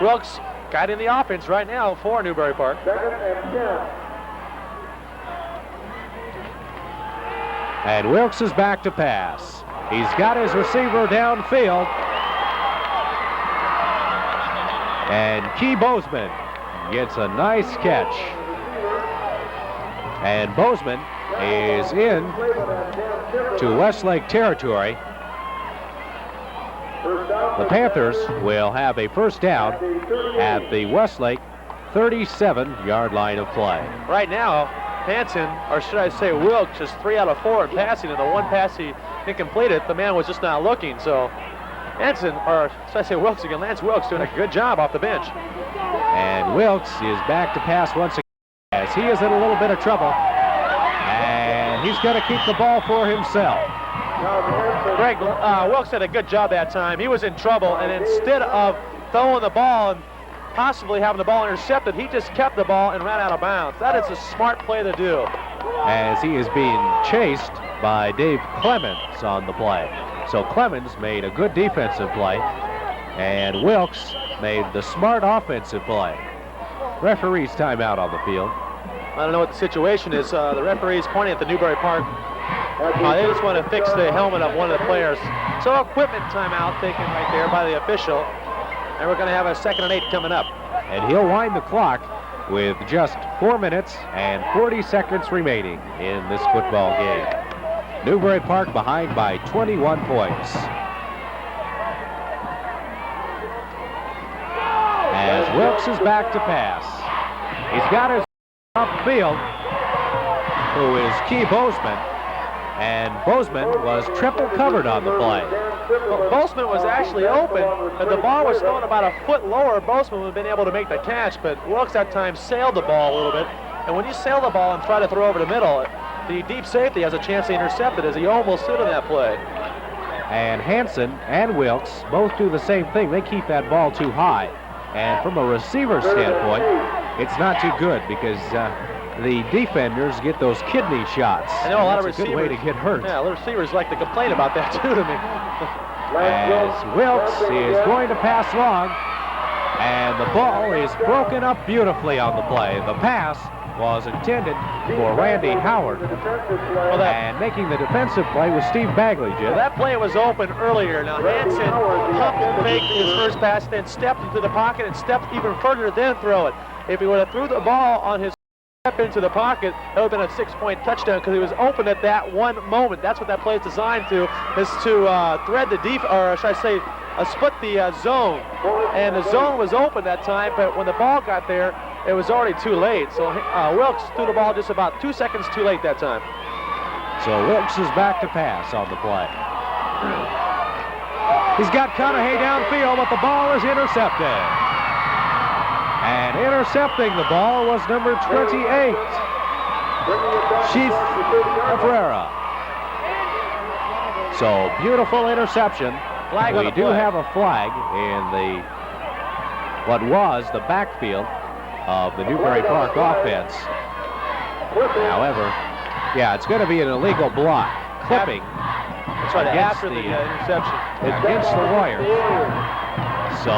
Wilkes guiding the offense right now for Newbury Park. 2nd and 10. And Wilkes is back to pass. He's got his receiver downfield. And Key Bozeman gets a nice catch. And Bozeman is in to Westlake territory. The Panthers will have a first down at the Westlake 37-yard line of play. Right now, Hansen, or should I say Wilkes, is 3 out of 4 in passing, and the one pass he incompleted, the man was just not looking. So Hansen, or should I say Wilkes again, Lance Wilkes doing a good job off the bench. And Wilkes is back to pass once again as he is in a little bit of trouble. And he's going to keep the ball for himself. Greg, Wilkes did a good job that time. He was in trouble, and instead of throwing the ball and possibly having the ball intercepted, he just kept the ball and ran out of bounds. That is a smart play to do. As he is being chased by Dave Clemens on the play. So Clemens made a good defensive play, and Wilkes made the smart offensive play. Referee's timeout on the field. I don't know what the situation is. The referee's pointing at the Newbury Park. They just want to fix the helmet of one of the players. So equipment timeout taken right there by the official. And we're going to have a 2nd and 8 coming up. And he'll wind the clock with just 4 minutes and 40 seconds remaining in this football game. Newbury Park behind by 21 points. As Wilkes is back to pass. He's got his upfield, who is Key Bozeman. And Bozeman was triple covered on the play. Well, Bozeman was actually open, but the ball was thrown about a foot lower. Bozeman would have been able to make the catch, but Wilkes that time sailed the ball a little bit. And when you sail the ball and try to throw over the middle, the deep safety has a chance to intercept it, as he almost stood in that play. And Hansen and Wilkes both do the same thing. They keep that ball too high. And from a receiver standpoint, it's not too good because the defenders get those kidney shots. I know a lot of That's receivers. A good way to get hurt. Yeah, a lot of receivers like to complain about that too to me. As Wilkes is going to pass long, and the ball is broken up beautifully on the play. The pass was intended for Randy Howard, and making the defensive play was Steve Bagley, Jim. Well, that play was open earlier. Now Hansen pumped and faked his first pass, then stepped into the pocket and stepped even further, then throw it. If he would have threw the ball on his step into the pocket, that would have been a 6-point touchdown because he was open at that one moment. That's what that play is designed to, is to thread the or should I say, split the zone. And the zone was open that time, but when the ball got there, it was already too late. So Wilkes threw the ball just about 2 seconds too late that time. So Wilkes is back to pass on the play. He's got Conahay downfield, but the ball is intercepted. And intercepting the ball was number 28, Chief Cabrera. So beautiful interception. We do have a flag in what was the backfield of the Newbury Park offense. However, yeah, it's going to be an illegal block, clipping. That's right, after the interception. Against the Warriors. So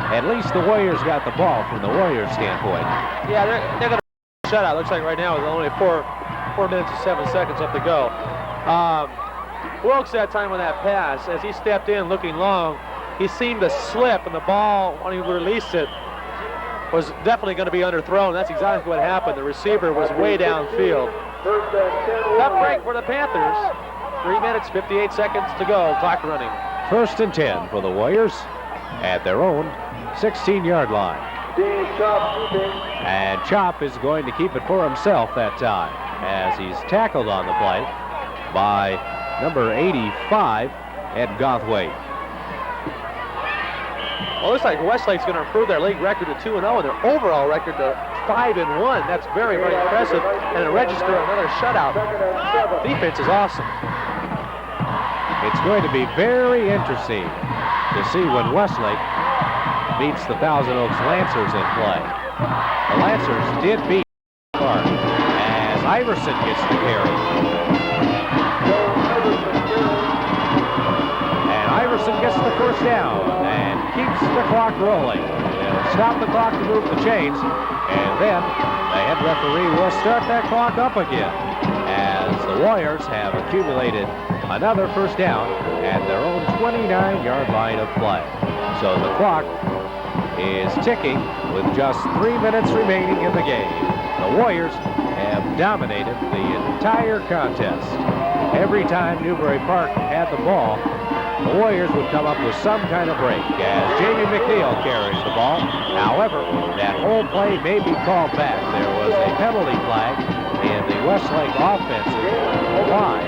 at least the Warriors got the ball from the Warriors standpoint. Yeah, they're going to shutout. Looks like right now with only 4 minutes and 7 seconds left to go. Wilkes that time on that pass, as he stepped in looking long, he seemed to slip, and the ball, when he released it, was definitely going to be underthrown. That's exactly what happened. The receiver was way downfield. Tough break for the Panthers. 3 minutes, 58 seconds to go. Clock running. 1st and 10 for the Warriors at their own 16-yard line. And Chop is going to keep it for himself that time, as he's tackled on the play by number 85, Ed Gothwait. Well, it looks like Westlake's going to improve their league record to 2-0 and their overall record to 5-1. That's very, very impressive, and to register another shutout. Defense is awesome. It's going to be very interesting to see when Westlake beats the Thousand Oaks Lancers in play. The Lancers did beat Park as Iverson gets the carry. And Iverson gets the 1st down and keeps the clock rolling. He'll stop the clock to move the chains, and then the head referee will start that clock up again as the Warriors have accumulated another 1st down at their own 29-yard line of play. So the clock is ticking with just 3 minutes remaining in the game. The Warriors have dominated the entire contest. Every time Newbury Park had the ball, the Warriors would come up with some kind of break as Jamie McNeil carries the ball. However, that whole play may be called back. There was a penalty flag in the Westlake offensive line,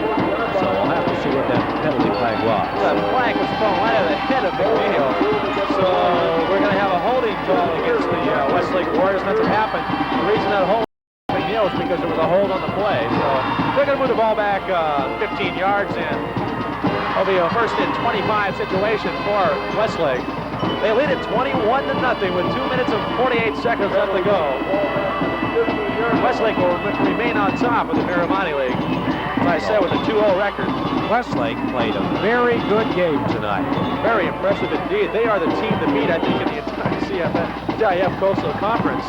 so we'll have to see what that penalty flag was. That flag was thrown right at the head of McNeil, so we're going to have a holding call against the Westlake Warriors. That's what happened. The reason that hold McNeil is because there was a hold on the play, so they're going to move the ball back 15 yards, and it'll be a 1st and 25 situation for Westlake. They lead it 21-0 with 2 minutes and 48 seconds left to go. Westlake will remain on top of the Miramonte League, as I said, with a 2-0 record. Westlake played a very good game tonight. Very impressive indeed. They are the team to beat, I think, in the entire CIF Coastal Conference.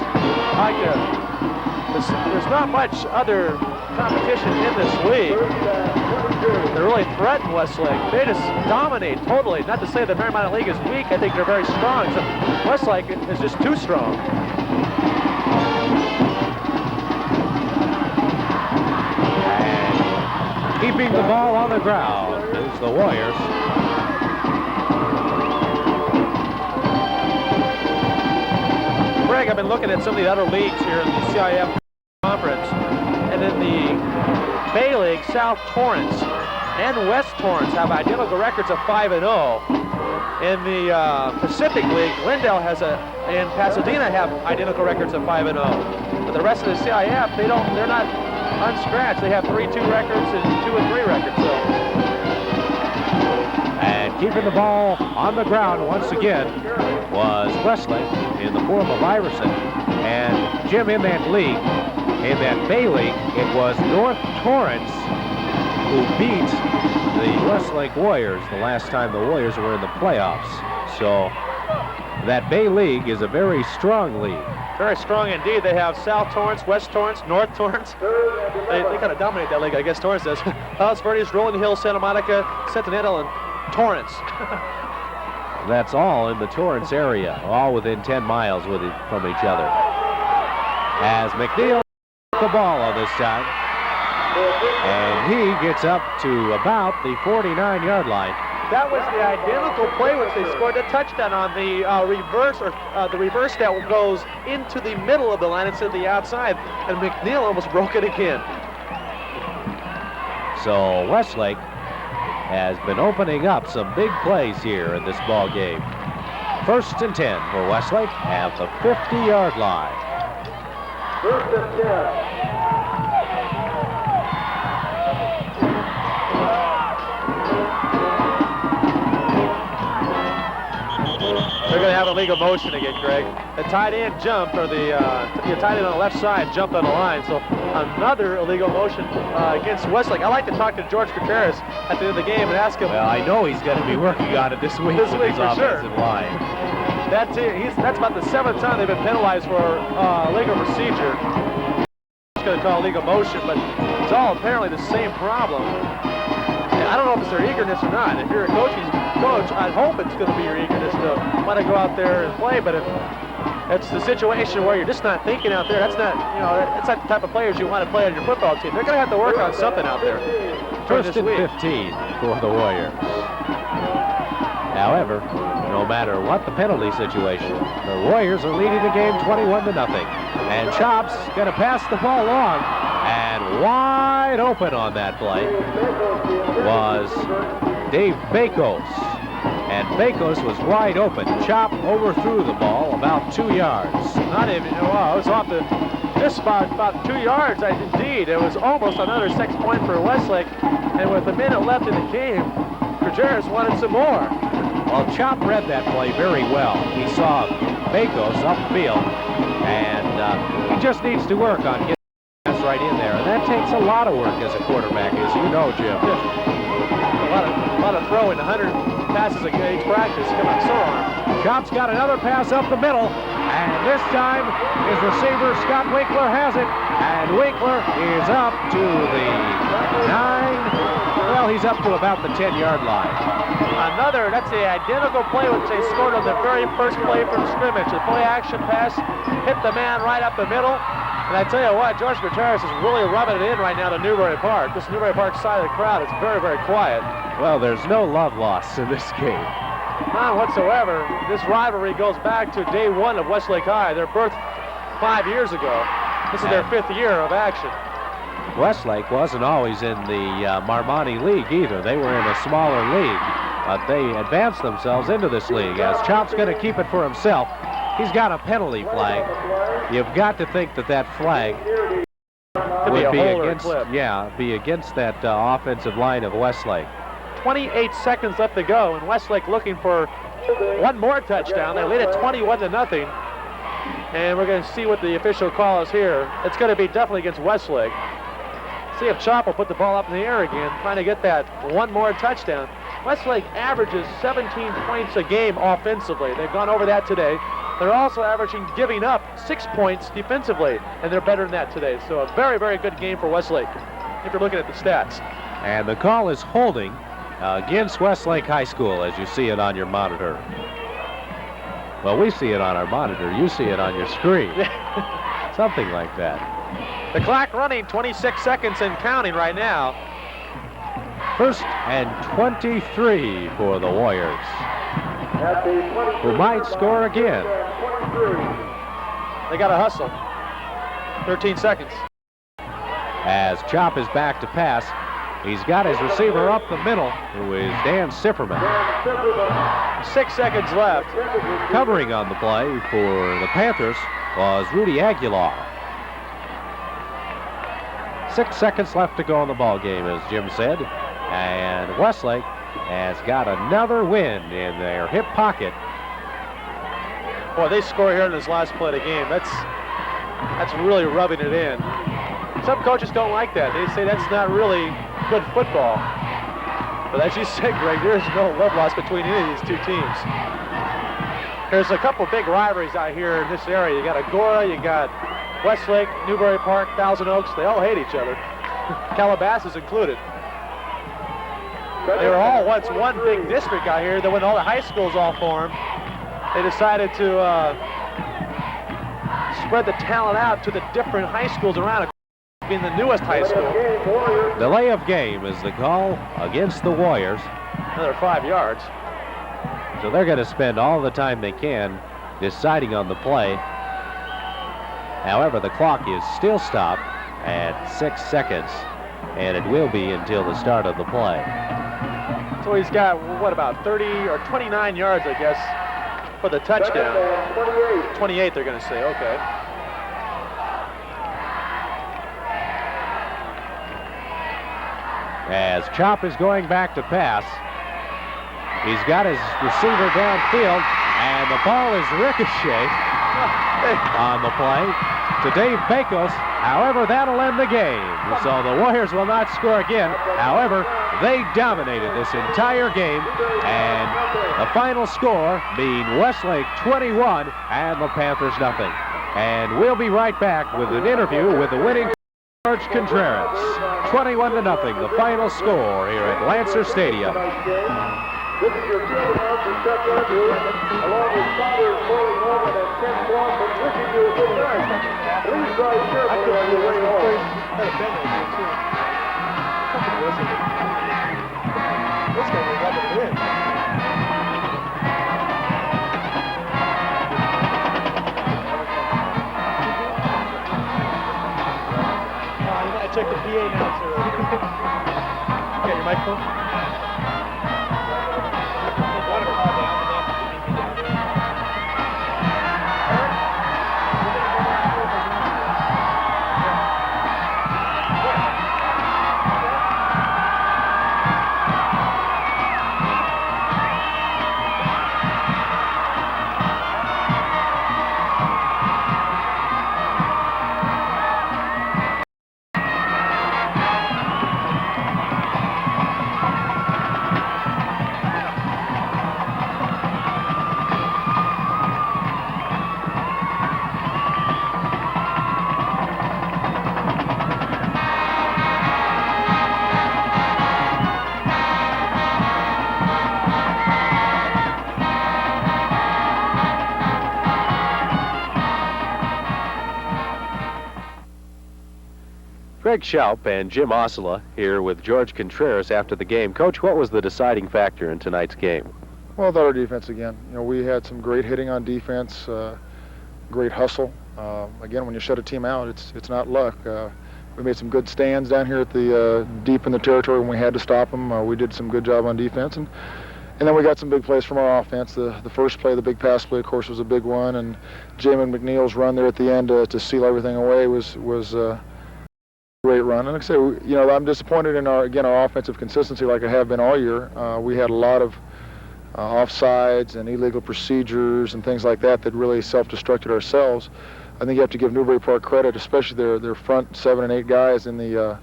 There's not much other competition in this league that really threaten Westlake. They just dominate totally. Not to say the Miramonte League is weak. I think they're very strong. So Westlake is just too strong. And keeping the ball on the ground is the Warriors. Greg, I've been looking at some of the other leagues here in the CIF Conference, and in the Bay League, South Torrance and West Torrance have identical records of 5-0. In the Pacific League, Glendale and Pasadena have identical records of 5-0. But the rest of the CIF, they're not unscratched. They have 3-2 records and 2-3 records. So. And keeping the ball on the ground once again was Westlake in the form of Iverson. And Jim, in that league, in that Bay League, it was North Torrance who beat the Westlake Warriors the last time the Warriors were in the playoffs. So that Bay League is a very strong league. Very strong indeed. They have South Torrance, West Torrance, North Torrance. They kind of dominate that league, I guess Torrance does. Palos Verdes, Rolling Hills, Santa Monica, Centennial, and Torrance. That's all in the Torrance area, all within 10 miles from each other. As McNeil the ball on this time, and he gets up to about the 49-yard line. That was the identical play which they scored a touchdown on, the reverse that goes into the middle of the line instead of the outside, and McNeil almost broke it again. So Westlake has been opening up some big plays here in this ball game. 1st and 10 for Westlake at the 50-yard line. 1st and 10. They're going to have a legal motion again, Greg. The tight end jumped, or the tight end on the left side jumped on the line. So another illegal motion against Westlake. I like to talk to George Gutierrez at the end of the game and ask him. Well, I know he's going to be working on it this week. This week for sure. Line. That's about the 7th time they've been penalized for legal procedure. going to call legal motion, but it's all apparently the same problem. And I don't know if it's their eagerness or not. If you're a coach, I'd hope it's going to be your eagerness to want to go out there and play, but if it's the situation where you're just not thinking out there, that's not, that's not the type of players you want to play on your football team. They're going to have to work on something out there. First and 15 for the Warriors. However, no matter what the penalty situation, the Warriors are leading the game 21-0. And Chop's going to pass the ball long, and wide open on that play was Dave Bakos. And Bakos was wide open. Chop overthrew the ball about 2 yards. Not even, it was off the, just about 2 yards, indeed. It was almost another 6 point for Westlake. And with a minute left in the game, Krajeris wanted some more. Well, Chop read that play very well. He saw Bakos upfield, and he just needs to work on getting the pass right in there. And that takes a lot of work as a quarterback, as you know, Jim. A lot of throwing, 100 passes a game practice. Come on, sore arm. Chop's got another pass up the middle, and this time his receiver, Scott Winkler, has it. And Winkler is up to the 9. Well, he's up to about the 10-yard line. That's the identical play which they scored on the very first play from scrimmage. The play action pass hit the man right up the middle. And I tell you what, George Gutierrez is really rubbing it in right now to Newbury Park. This Newbury Park side of the crowd is very, very quiet. Well, there's no love lost in this game. None whatsoever. This rivalry goes back to day one of Westlake High. Their birth 5 years ago. This is their 5th year of action. Westlake wasn't always in the Marmani League either. They were in a smaller league, but they advanced themselves into this league. As Chop's going to keep it for himself, he's got a penalty flag. You've got to think that flag would be against that offensive line of Westlake. 28 seconds left to go, and Westlake looking for one more touchdown. They lead at 21-0. And we're going to see what the official call is here. It's going to be definitely against Westlake. See if Chop will put the ball up in the air again, trying to get that one more touchdown. Westlake averages 17 points a game offensively. They've gone over that today. They're also averaging giving up 6 points defensively, and they're better than that today. So a very, very good game for Westlake, if you're looking at the stats. And the call is holding against Westlake High School, as you see it on your monitor. Well, we see it on our monitor. You see it on your screen. Something like that. The clock running, 26 seconds and counting right now. 1st and 23 for the Warriors, who might score again. They got to hustle. 13 seconds. As Chop is back to pass, he's got his receiver up the middle, who is Dan Sifferman. 6 seconds left. Covering on the play for the Panthers was Rudy Aguilar. 6 seconds left to go in the ball game, as Jim said. And Westlake has got another win in their hip pocket. Boy, they score here in this last play of the game. That's really rubbing it in. Some coaches don't like that. They say that's not really good football. But as you said, Greg, there's no love lost between any of these two teams. There's a couple big rivalries out here in this area. You got Agora, you got Westlake, Newbury Park, Thousand Oaks. They all hate each other. Calabasas included. They were all once one big district out here. Then when all the high schools all formed, they decided to spread the talent out to the different high schools around it, being the newest high school. Delay of game is the call against the Warriors. Another 5 yards. So they're going to spend all the time they can deciding on the play. However, the clock is still stopped at 6 seconds, and it will be until the start of the play. So he's got, what, about 30 or 29 yards, I guess, for the touchdown. 28, they're going to say, okay. As Chop is going back to pass, he's got his receiver downfield, and the ball is ricocheted on the play to Dave Bakos. However, that'll end the game. So the Warriors will not score again. However, they dominated this entire game, and the final score being Westlake 21 and the Panthers nothing. And we'll be right back with an interview with the winning George Contreras, 21-0, the final score here at Lancer Stadium. This is your field announcer, Chuck Andrews, along with fathers Corey Norman and Ken Swanson, wishing you a good night. Please drive carefully on your way home. This guy was rubbing it in. I checked the PA announcer. You got your microphone? Greg Schaup and Jim Ossola here with George Contreras after the game. Coach, what was the deciding factor in tonight's game? Well, I thought our defense again. You know, we had some great hitting on defense, great hustle. Again, when you shut a team out, it's not luck. We made some good stands down here at the deep in the territory when we had to stop them. We did some good job on defense, and then we got some big plays from our offense. The first play, the big pass play, of course, was a big one, and Jim and McNeil's run there at the end to seal everything away was great run. And like I say, you know, I'm disappointed in our offensive consistency like I have been all year. We had a lot of offsides and illegal procedures and things like that really self-destructed ourselves. I think you have to give Newbury Park credit, especially their front 7 and 8 guys in the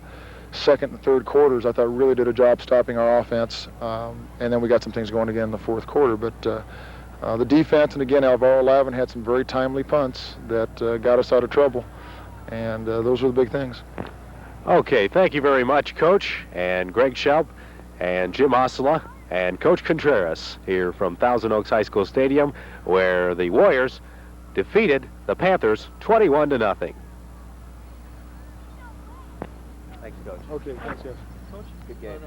second and third quarters. I thought really did a job stopping our offense, and then we got some things going again in the fourth quarter. But the defense, and again, Alvaro Lavin had some very timely punts that got us out of trouble, and those were the big things. Okay, thank you very much, Coach, and Greg Schaup, and Jim Ossola, and Coach Contreras here from Thousand Oaks High School Stadium, where the Warriors defeated the Panthers 21-0. Thanks, Coach. Okay, thanks, guys. Good game.